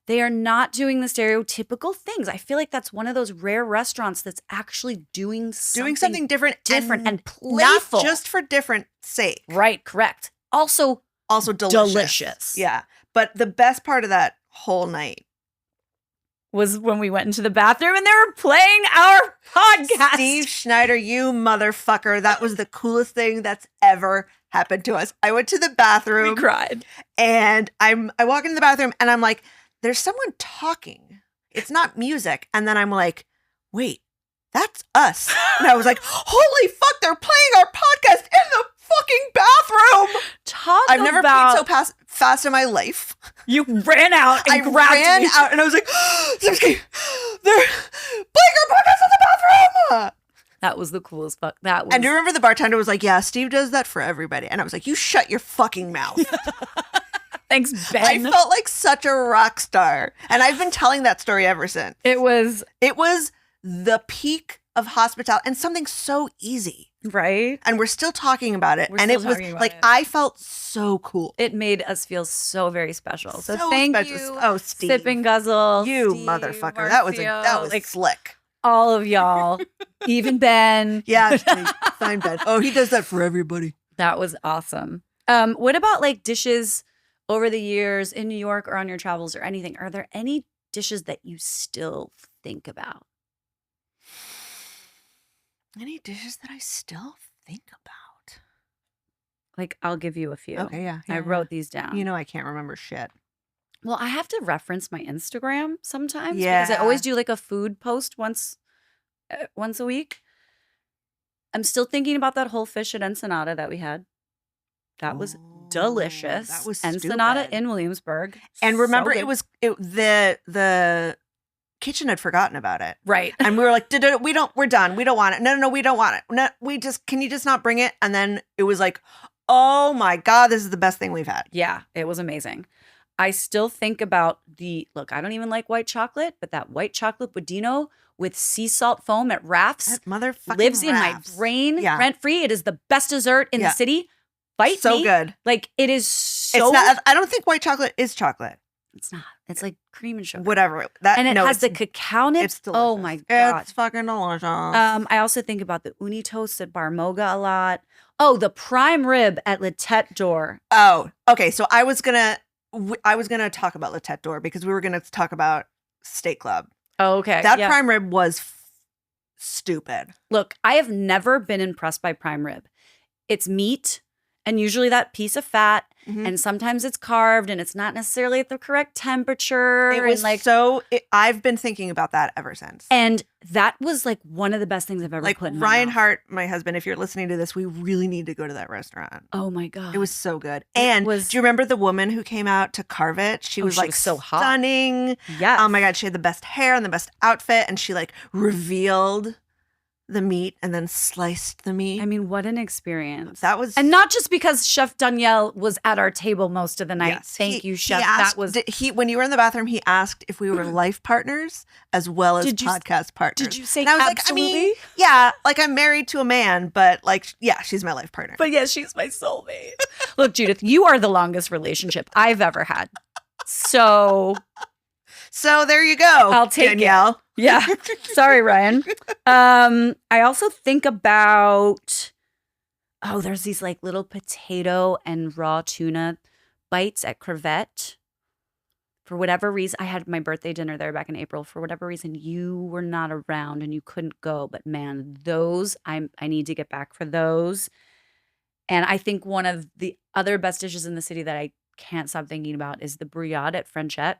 They are not doing the stereotypical things. I feel like that's one of those rare restaurants that's actually doing something different and playful. Not just for different sake. Right, correct. Also delicious. Yeah. But the best part of that whole night was when we went into the bathroom and they were playing our podcast. Steve Schneider, you motherfucker. That was the coolest thing that's ever happened to us. I went to the bathroom. We cried. And I walk into the bathroom and I'm like, there's someone talking. It's not music. And then I'm like, wait, that's us. And I was like, holy fuck, they're playing our podcast in the fucking bathroom. I've never peed so fast in my life. You ran out and grabbed me. I ran out and I was like, they're playing our podcast in the bathroom. That was the coolest fuck. And do you remember the bartender was like, yeah, Steve does that for everybody. And I was like, you shut your fucking mouth. Thanks, Ben. I felt like such a rock star. And I've been telling that story ever since. It was the peak of hospitality and something so easy. Right. And we're still talking about it. And it was like, I felt so cool. It made us feel so very special. So thank you. Oh, Steve. Sip and Guzzle. You Steve, motherfucker. Marcio, That was like slick. All of y'all. Even Ben. Yeah. Fine, Ben. Oh, he does that for everybody. That was awesome. What about like dishes over the years in New York or on your travels or anything, are there any dishes that you still think about? Any dishes that I still think about? Like, I'll give you a few. Okay, yeah. I wrote these down. You know I can't remember shit. Well, I have to reference my Instagram sometimes because I always do like a food post once a week. I'm still thinking about that whole fish at Ensenada that we had. That was delicious. That was Ensenada stupid. in Williamsburg. And remember, So good. the kitchen had forgotten about it. Right. And we were like, we're done. We don't want it. No, we don't want it. No, can you just not bring it? And then it was like, oh my God, this is the best thing we've had. Yeah, it was amazing. I still think about look, I don't even like white chocolate, but that white chocolate budino with sea salt foam at Raff's That motherfucking lives in my Raff's. brain Yeah. rent free. It is the best dessert in the city. Fight so me. good. Like, it is so. It's not, I don't think white chocolate is chocolate. It's not. It's like cream and sugar. Whatever. And it has the cacao nibs. It's delicious. Oh my God. It's fucking delicious. I also think about the uni toast at Barmoga a lot. Oh, the prime rib at La Tête d'Or. Oh, okay. So I was gonna talk about La Tête d'Or because we were gonna talk about Steak Club. Oh, okay. That prime rib was stupid. Look, I have never been impressed by prime rib. It's meat and usually that piece of fat, and sometimes it's carved and it's not necessarily at the correct temperature. It was I've been thinking about that ever since. And that was like one of the best things I've ever put in my Ryan mouth. Hart, my husband, if you're listening to this, we really need to go to that restaurant. Oh my God. It was so good. And do you remember the woman who came out to carve it? She was so hot. Stunning. Yeah. Oh my God. She had the best hair and the best outfit. And she like revealed the meat and then sliced the meat. I mean, what an experience. That was. And not just because Chef Danielle was at our table most of the night. Yes, Thank you, Chef. When you were in the bathroom, he asked if we were life partners as well as podcast partners. Did you say and I was absolutely? Like, I mean, yeah, like I'm married to a man, but like, yeah, she's my life partner. But yes, she's my soulmate. Look, Judith, you are the longest relationship I've ever had. So there you go. I'll take Danielle. it. Yeah. Sorry, Ryan. I also think about, there's these like little potato and raw tuna bites at Crevette. For whatever reason, I had my birthday dinner there back in April. For whatever reason, you were not around and you couldn't go. But man, those, I need to get back for those. And I think one of the other best dishes in the city that I can't stop thinking about is the brioche at Frenchette.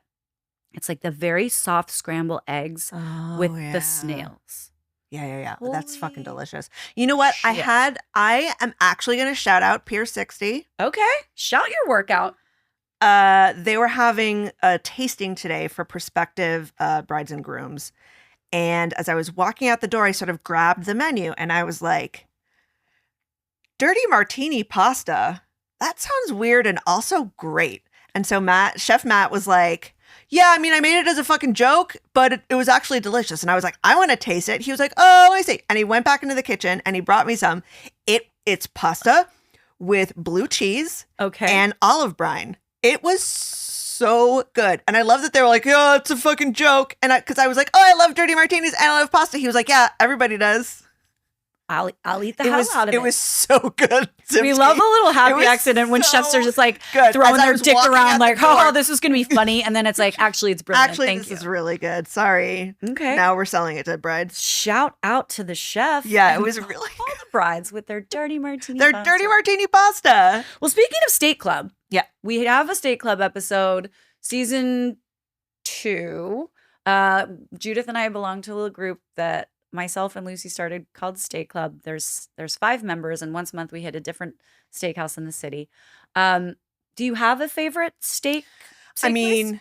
It's like the very soft scrambled eggs with the snails. Yeah. That's fucking delicious. You know what? I am actually going to shout out Pier 60. Okay. Shout your workout. They were having a tasting today for prospective brides and grooms. And as I was walking out the door, I sort of grabbed the menu and I was like, dirty martini pasta. That sounds weird and also great. And so Chef Matt was like, yeah, I mean, I made it as a fucking joke, but it was actually delicious. And I was like, I want to taste it. He was like, oh, I see. And he went back into the kitchen and he brought me some. It's pasta with blue cheese and olive brine. It was so good. And I love that they were like, oh, it's a fucking joke. And because I was like, oh, I love dirty martinis and I love pasta. He was like, yeah, everybody does. I'll eat the hell out of it. It was so good. Zipsky. We love a little happy accident when chefs are just like throwing their dick around like, oh, this is going to be funny. And then it's like, actually, it's brilliant. Actually, this is really good. Sorry. Okay. Now we're selling it to brides. Shout out to the chef. Yeah, it was really all the brides with their dirty martini pasta. Dirty martini pasta. Well, speaking of Steak Club. Yeah. We have a Steak Club episode, season 2. Judith and I belong to a group that myself and Lucy started called Steak Club. There's 5 members, and once a month we hit a different steakhouse in the city. Do you have a favorite steak I mean,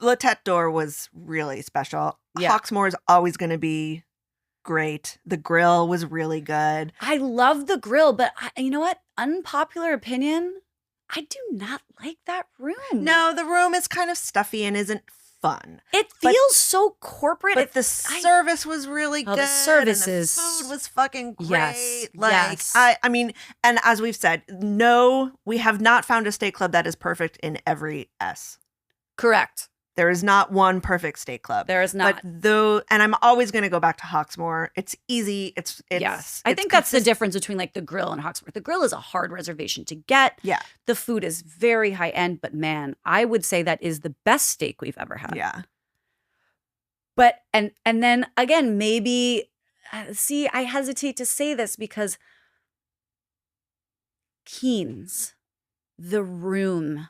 La Tête d'Or was really special. Yeah. Hawksmoor is always going to be great. The grill was really good. I love the grill, but you know what? Unpopular opinion, I do not like that room. No, the room is kind of stuffy and isn't fun. It feels so corporate. But the service was really good. The services. And the food was fucking great. Yes. Yes. I mean, and as we've said, no, we have not found a steak club that is perfect in every S. Correct. There is not one perfect steak club. There is not. And I'm always going to go back to Hawksmoor. It's easy. Yes. I think that's the difference between like the Grill and Hawksmoor. The Grill is a hard reservation to get. Yeah. The food is very high end, but man, I would say that is the best steak we've ever had. Yeah. But and then again, maybe see, I hesitate to say this because Keen's, the room,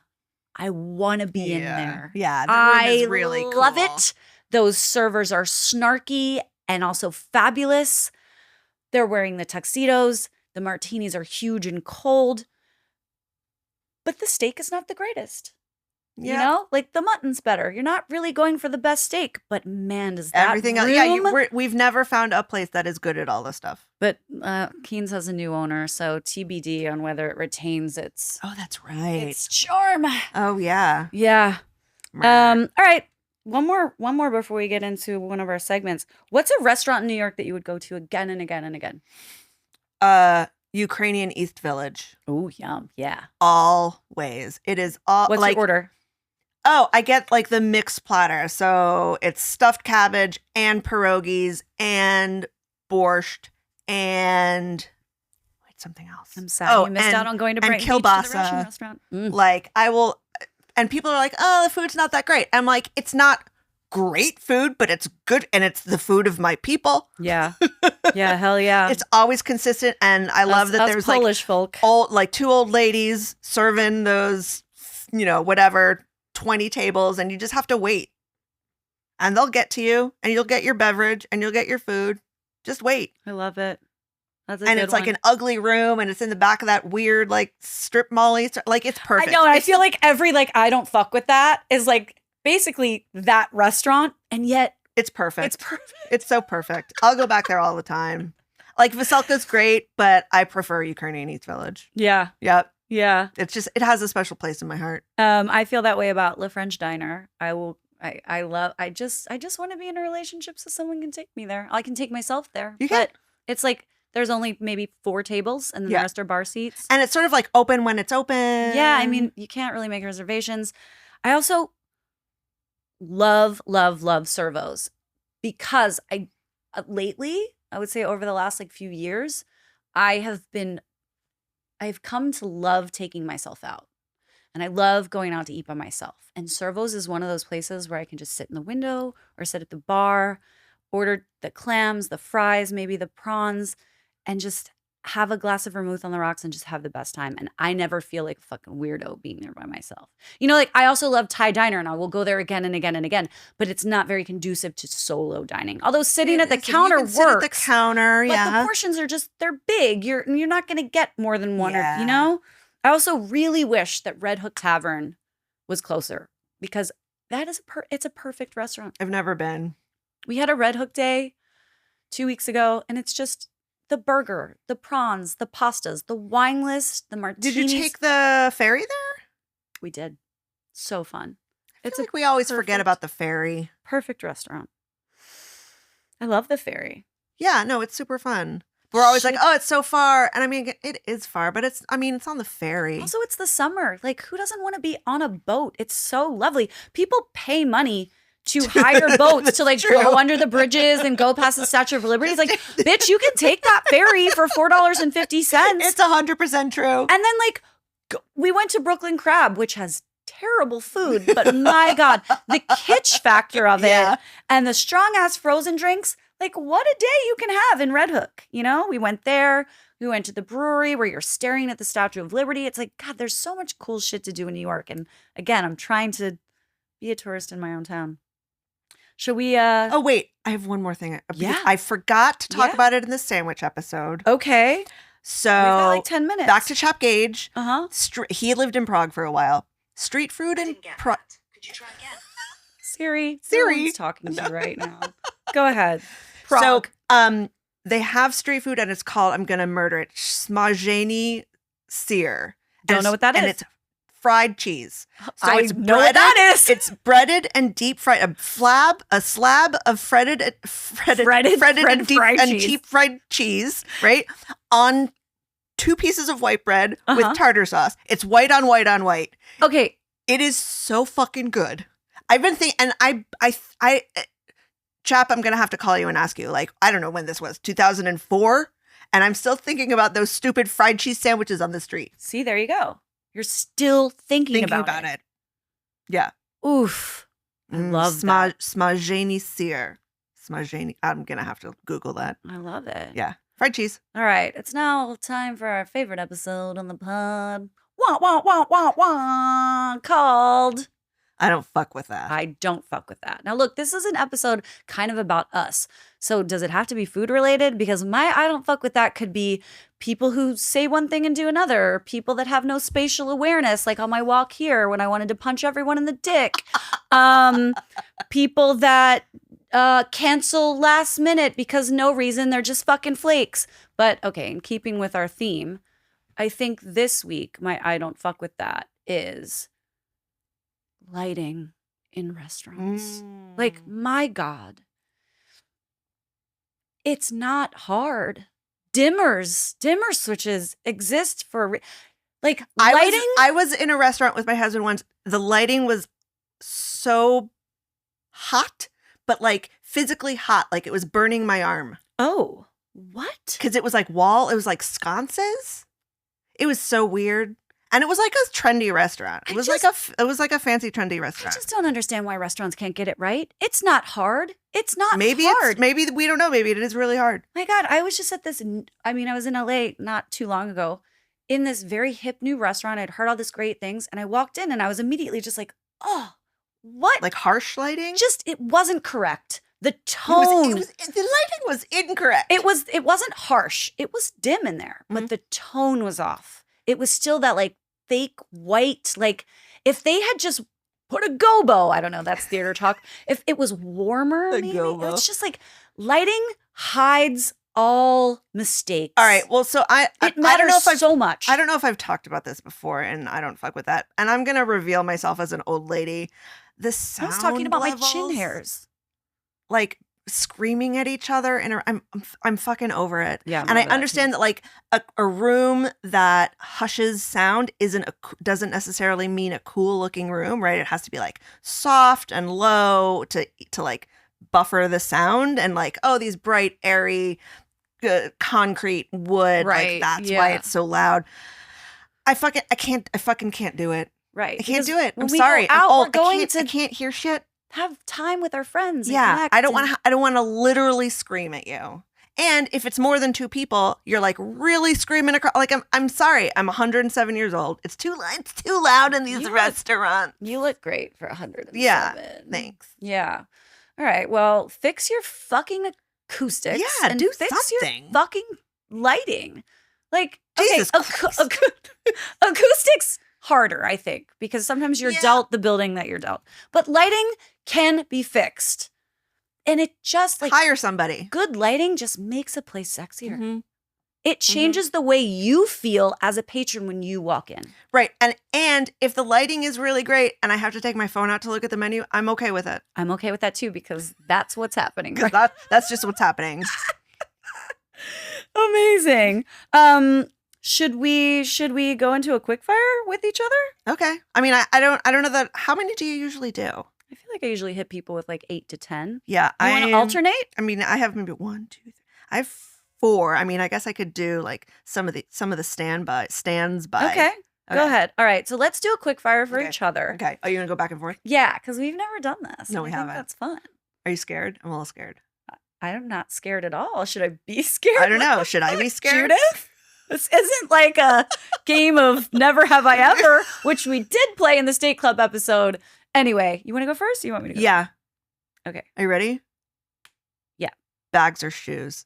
I want to be in there. Yeah, the room is really cool. I love it. Those servers are snarky and also fabulous. They're wearing the tuxedos. The martinis are huge and cold. But the steak is not the greatest. Yeah. You know, like the mutton's better. You're not really going for the best steak, but man, does that everything room... else? Yeah, we've never found a place that is good at all this stuff. But Keen's has a new owner, so TBD on whether it retains its. Oh, that's right. Its charm. Oh yeah. Yeah. All right. One more before we get into one of our segments. What's a restaurant in New York that you would go to again and again and again? Ukrainian East Village. Oh, yum. Yeah. Always. It is all. What's your order? Oh, I get like the mixed platter. So it's stuffed cabbage and pierogies and borscht and something else. I'm sad you missed out on going to Brighton Beach to the Russian restaurant. Like I will, and people are like, "Oh, the food's not that great." I'm like, "It's not great food, but it's good, and it's the food of my people." Yeah, yeah, hell yeah. It's always consistent, and I love that there's Polish like folk, two old ladies serving those, whatever 20 tables, and you just have to wait, and they'll get to you, and you'll get your beverage, and you'll get your food. Just wait. I love it. That's a and good it's like an ugly room, and it's in the back of that weird like strip molly. Like it's perfect. I know, and I feel like every like I don't fuck with that is like basically that restaurant, and yet it's perfect. It's perfect. It's so perfect. I'll go back there all the time. Like Veselka's great, but I prefer Ukrainian East Village. Yeah. Yep. Yeah. It has a special place in my heart. I feel that way about Le French Diner. I just want to be in a relationship so someone can take me there. I can take myself there. But it's like there's only maybe 4 tables and then the rest are bar seats. And it's sort of like open when it's open. Yeah, I mean, you can't really make reservations. I also love servos because lately, I would say over the last like few years, I've come to love taking myself out. And I love going out to eat by myself. And Servos is one of those places where I can just sit in the window or sit at the bar, order the clams, the fries, maybe the prawns, and just have a glass of vermouth on the rocks and just have the best time. And I never feel like a fucking weirdo being there by myself. Like I also love Thai Diner and I will go there again and again and again, but it's not very conducive to solo dining. Although sitting at the counter works. Sit at the counter, but the portions are just, they're big. You're not going to get more than one, I also really wish that Red Hook Tavern was closer because that is it's a perfect restaurant. I've never been. We had a Red Hook day 2 weeks ago, and it's just the burger, the prawns, the pastas, the wine list, the martinis. Did you take the ferry there? We did. So fun. It's like we always forget about the ferry. Perfect restaurant. I love the ferry. Yeah, no, it's super fun. We're always like, oh, it's so far. And I mean, it is far, but it's on the ferry. Also, it's the summer. Like, who doesn't want to be on a boat? It's so lovely. People pay money to hire boats to like go under the bridges and go past the Statue of Liberty. It's like, bitch, you can take that ferry for $4.50. It's 100% true. And then like, we went to Brooklyn Crab, which has terrible food, but my God, the kitsch factor of it and the strong ass frozen drinks. Like, what a day you can have in Red Hook. We went there. We went to the brewery where you're staring at the Statue of Liberty. It's like, God, there's so much cool shit to do in New York. And again, I'm trying to be a tourist in my own town. Should we? Oh, wait. I have one more thing. Yeah. I forgot to talk about it in the sandwich episode. Okay. So, we've got like 10 minutes. Back to Chap Gage. Uh-huh. He lived in Prague for a while. Street food in Prague. Could you try again? Siri. Someone's talking to you right now. Go ahead. Prague. So, they have street food, and it's called, I'm going to murder it, Smażeni Sir. Don't know what that is. And it's fried cheese. So I it's know what that is. It's breaded and deep fried. A slab of shredded and deep fried cheese, right? On 2 pieces of white bread with tartar sauce. It's white on white on white. Okay. It is so fucking good. I've been thinking, and Chap, I'm gonna have to call you and ask you. Like, I don't know when this was, 2004, and I'm still thinking about those stupid fried cheese sandwiches on the street. See, there you go. You're still thinking about it. Yeah. Oof. I love that. Smajeni sear. Smajeni. I'm gonna have to Google that. I love it. Yeah. Fried cheese. All right. It's now time for our favorite episode on the pod. Wah, wah, wah, wah, wah. Called I don't fuck with that. I don't fuck with that. Now, look, this is an episode kind of about us. So does it have to be food related? Because my I don't fuck with that could be people who say one thing and do another, or people that have no spatial awareness, like on my walk here when I wanted to punch everyone in the dick. People that cancel last minute because no reason, they're just fucking flakes. But okay, in keeping with our theme, I think this week my I don't fuck with that is lighting in restaurants. Like, my God. It's not hard. Dimmer switches exist for like lighting. I was in a restaurant with my husband once. The lighting was so hot, but like physically hot, like it was burning my arm. Oh, what? Because it was like it was like sconces. It was so weird. And it was like a trendy restaurant. It was like a fancy trendy restaurant. I just don't understand why restaurants can't get it right. It's not hard. It's not maybe hard. Maybe we don't know. Maybe it is really hard. My God, I was just at this. I mean, I was in LA not too long ago in this very hip new restaurant. I'd heard all these great things, and I walked in, and I was immediately just like, "Oh, what?" Like harsh lighting. Just it wasn't correct. The tone. The lighting was incorrect. It wasn't harsh. It was dim in there, but the tone was off. It was still that like fake white, like if they had just put a gobo, I don't know, that's theater talk. If it was warmer, maybe. Gobo. It's just like lighting hides all mistakes. All right. Well, so it matters so much. I don't know if I've talked about this before, and I don't fuck with that. And I'm gonna reveal myself as an old lady. The sound I was talking about levels, my chin hairs. Like screaming at each other, and I'm fucking over it. Yeah, and I understand that like a room that hushes sound doesn't necessarily mean a cool looking room, right? It has to be like soft and low to like buffer the sound, and like, oh, these bright airy concrete wood, right? Like that's why it's so loud. I fucking can't do it. Right. I can't do it. I'm we sorry. Go out, I'm old. We're I can't hear shit. Have time with our friends. Yeah, I don't want to literally scream at you. And if it's more than two people, you're like really screaming across. Like I'm sorry, I'm 107 years old. It's too loud in these restaurants. You look great for 107. Yeah, thanks. Yeah. All right. Well, fix your fucking acoustics. Yeah, and do fix something. Your fucking lighting. Like, Jesus okay, acoustics harder, I think, because sometimes you're dealt the building that you're dealt. But lighting can be fixed. And it just like hire somebody. Good lighting just makes a place sexier. Mm-hmm. It changes the way you feel as a patron when you walk in. Right. And if the lighting is really great and I have to take my phone out to look at the menu, I'm okay with it. I'm okay with that too, because that's what's happening. Right? That's just what's happening. Amazing. Should we go into a quick fire with each other? Okay. I mean, I don't know that. How many do you usually do? I feel like I usually hit people with like 8 to 10. Yeah. You want to alternate? I mean, I have maybe 1, 2, 3. I have 4. I mean, I guess I could do like some of the stands by. Okay. Go ahead. All right. So let's do a quick fire for each other. Okay. Are you going to go back and forth? Yeah, because we've never done this. No, we haven't. That's fun. Are you scared? I'm a little scared. I'm not scared at all. Should I be scared? I don't know. Should I be scared? Judith? This isn't like a game of Never Have I Ever, which we did play in the State Club episode. Anyway, you want to go first? Or you want me to go? Yeah. Okay. Are you ready? Yeah. Bags or shoes?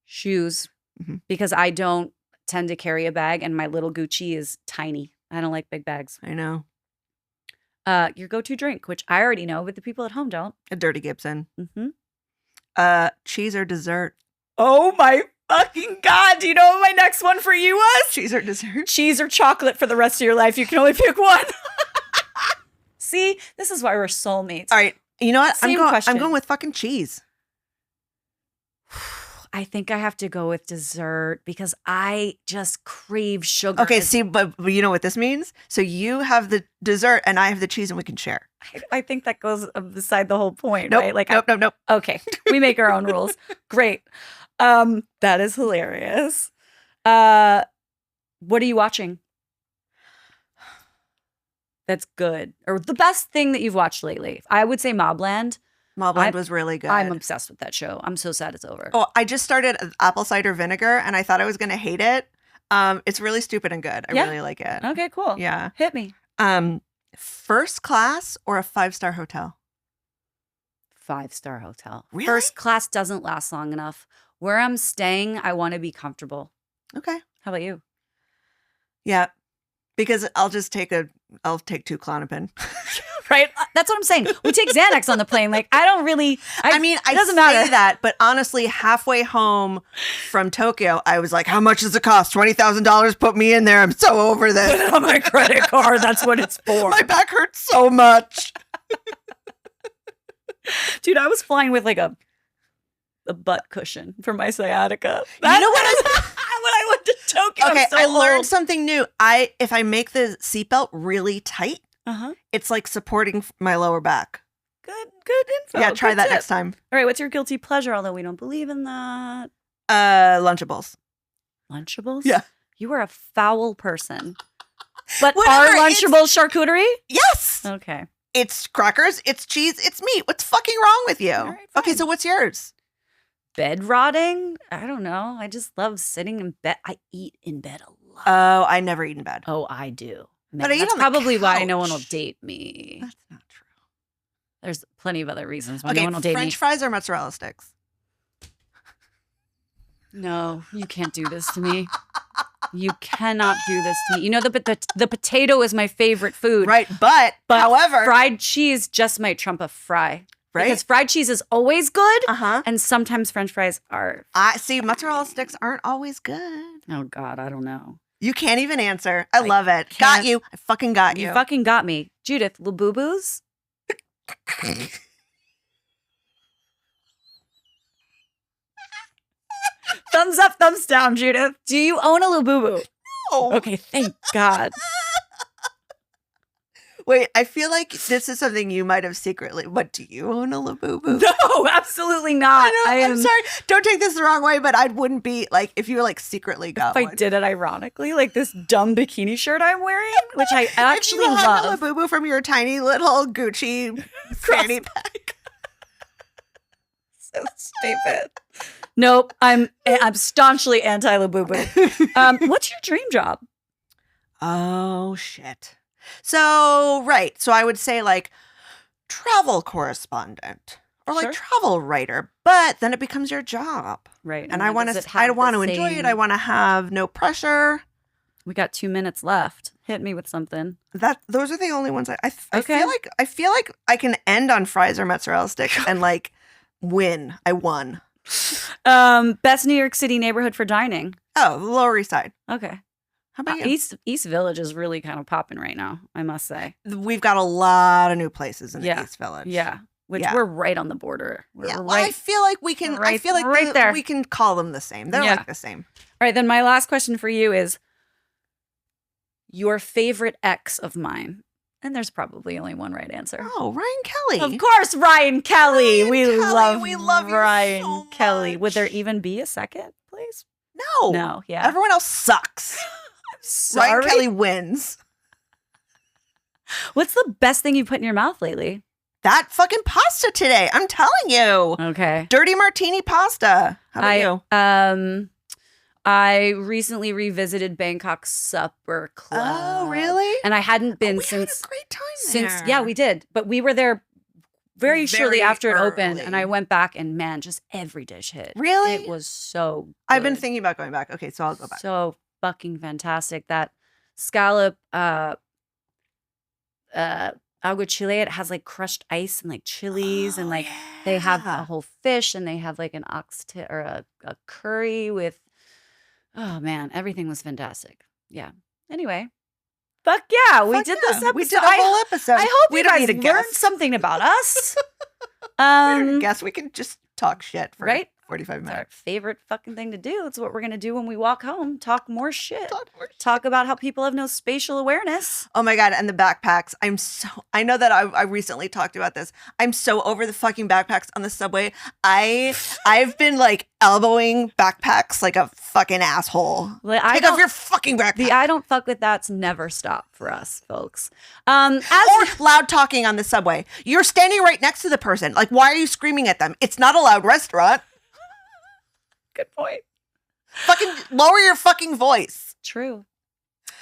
Shoes. Mm-hmm. Because I don't tend to carry a bag, and my little Gucci is tiny. I don't like big bags. I know. Your go-to drink, which I already know, but the people at home don't. A Dirty Gibson. Mm-hmm. Cheese or dessert? Oh my fucking God. Do you know what my next one for you was? Cheese or dessert? Cheese or chocolate for the rest of your life. You can only pick one. See, this is why we're soulmates. All right. You know what? Same question. I'm going with fucking cheese. I think I have to go with dessert because I just crave sugar. Okay, see, but you know what this means? So you have the dessert and I have the cheese and we can share. I think that goes beside the whole point, Nope, right? Like, nope. Okay, we make our own rules. Great. That is hilarious. What are you watching? That's good. Or the best thing that you've watched lately. I would say Mobland. Mobland was really good. I'm obsessed with that show. I'm so sad it's over. Oh, I just started apple cider vinegar and I thought I was going to hate it. It's really stupid and good. I really like it. Okay, cool. Yeah. Hit me. First class or a 5-star hotel? 5-star hotel. Really? First class doesn't last long enough. Where I'm staying, I want to be comfortable. Okay. How about you? Yeah. Because I'll take 2 Klonopin. Right? That's what I'm saying. We take Xanax on the plane. Like, I don't really. I mean, it doesn't say matter. that, but honestly, halfway home from Tokyo, I was like, how much does it cost? $20,000, put me in there. I'm so over this. Put it on my credit card. That's what it's for. My back hurts so much. Dude, I was flying with like a butt cushion for my sciatica. You know what? When I went to Tokyo, Okay, I'm so I learned old. something new. If I make the seatbelt really tight, it's like supporting my lower back. Good info. Yeah, try Good that tip. next time. All right, what's your guilty pleasure? Although we don't believe in that. Lunchables. Lunchables? Yeah. You are a foul person. But Whatever, are Lunchables charcuterie? Yes. Okay. It's crackers, it's cheese, it's meat. What's fucking wrong with you? All right, Okay, fine. so what's yours? Bed rotting? I don't know. I just love sitting in bed. I eat in bed a lot. Oh, I never eat in bed. Oh, I do. Man, But I eat that's on the probably why no one will couch. date me. That's not true. There's plenty of other reasons why Okay, no one will date French me. fries or mozzarella sticks? No, you can't do this to me. You cannot do this to me. You know, the potato is my favorite food. Right, but however, fried cheese just might trump a fry. right? Because fried cheese is always good, Uh-huh. and sometimes French fries are. I see mozzarella sticks aren't always good. Oh, God, I don't know. You can't even answer. I love it. can't- Got you. I fucking got you. You fucking got me. Judith, labubus? Thumbs up, thumbs down, Judith. Do you own a labubu? Oh. Okay, thank God. Wait, I feel like this is something you might have secretly. What, do you own a labubu? No, absolutely not. I'm sorry. Don't take this the wrong way, but I wouldn't be like if you like secretly got If one. I did it ironically, like this dumb bikini shirt I'm wearing, which I actually if you hung love. a labubu from your tiny little Gucci fanny pack. So stupid. Nope, I'm staunchly anti-labubu. What's your dream job? Oh shit. So I would say like travel correspondent or like Sure. travel writer, but then it becomes your job. Right. And I want to enjoy it. I want to have no pressure. We got 2 minutes left. Hit me with something. Those are the only ones I Okay. feel like I can end on fries or mozzarella sticks and like win. I won. Best New York City neighborhood for dining. Oh, the Lower East Side. Okay. How about you? East Village is really kind of popping right now, I must say. We've got a lot of new places in the Yeah. East Village. Yeah. Which Yeah. we're right on the border. We're Yeah, well, right. I feel like we can. I right- feel like right there. we can call them the same. They're Yeah. like the same. All right, then my last question for you is your favorite ex of mine. And there's probably only one right answer. Oh, Ryan Kelly. Of course, Ryan Kelly. Ryan we Kelly, love you Ryan so Kelly. Would there much. even be a second, please? No. No, yeah. Everyone else sucks. Sorry. Ryan Kelly wins. What's the best thing you've put in your mouth lately? That fucking pasta today. I'm telling you. Okay. Dirty martini pasta. How about you? I recently revisited Bangkok Supper Club. Oh, really? And I hadn't been We had since a great time since there. yeah, we did. But we were there very shortly Very after it opened, early. and I went back and man, just every dish hit. Really? It was so I've been good. thinking about going back. Okay, so I'll go back. So fucking fantastic. That scallop aguachile, it has like crushed ice and like chilies and like they have a whole fish and they have like an oxtail or a curry with oh man, everything was fantastic. Yeah. Anyway. Fuck yeah, we did this episode. We did a whole episode. I hope we you don't guys need a learned guest. something about us. We don't need a guest. We can just talk shit for Right? 45 It's our minutes. favorite fucking thing to do. It's what we're going to do when we walk home. Talk more shit. Talk more shit. Talk about how people have no spatial awareness. Oh my God. And the backpacks. I know that I recently talked about this. I'm so over the fucking backpacks on the subway. I've been like elbowing backpacks like a fucking asshole. Like, Take off your fucking backpack. The I don't fuck with that's never stopped for us, folks. Or loud talking on the subway. You're standing right next to the person. Like, why are you screaming at them? It's not a loud restaurant. Good point. Fucking lower your fucking voice. True.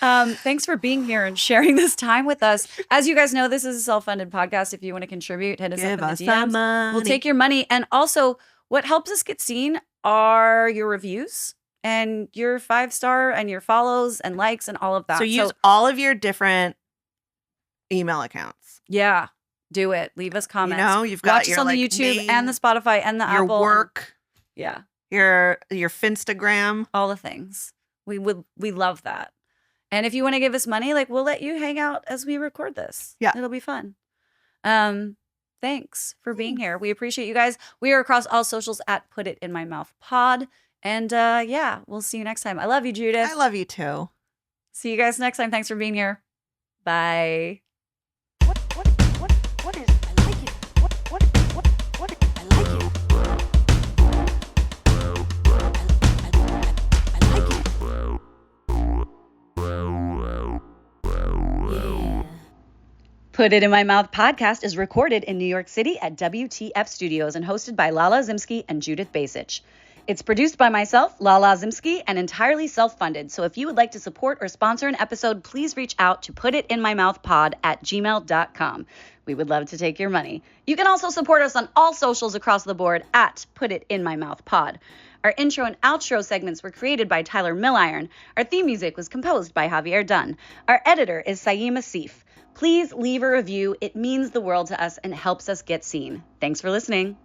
Thanks for being here and sharing this time with us. As you guys know, this is a self-funded podcast. If you want to contribute, hit us up in the DMs. We'll take your money. And also, what helps us get seen are your reviews and your 5-star and your follows and likes and all of that. So use all of your different email accounts. Yeah, do it. Leave us comments. You know, you've got Watch your us on the like, YouTube name, and the Spotify and the your Apple. work, Yeah. your Finstagram, all the things. We love that. And if you want to give us money, like we'll let you hang out as we record this. Yeah. It'll be fun. Thanks for being here. We appreciate you guys. We are across all socials at Put It In My Mouth Pod. And yeah, we'll see you next time. I love you, Judith. I love you too. See you guys next time. Thanks for being here. Bye. What is I like it. What I like it. I like it. Yeah. Put It In My Mouth podcast is recorded in New York City at WTF Studios and hosted by Lala Zimski and Judith Basich. It's produced by myself, Lala Zimski, and entirely self-funded. So if you would like to support or sponsor an episode, please reach out to putitinmymouthpod@gmail.com. We would love to take your money. You can also support us on all socials across the board at putitinmymouthpod. Our intro and outro segments were created by Tyler Milliron. Our theme music was composed by Javier Dunn. Our editor is Saeem Asif. Please leave a review. It means the world to us and helps us get seen. Thanks for listening.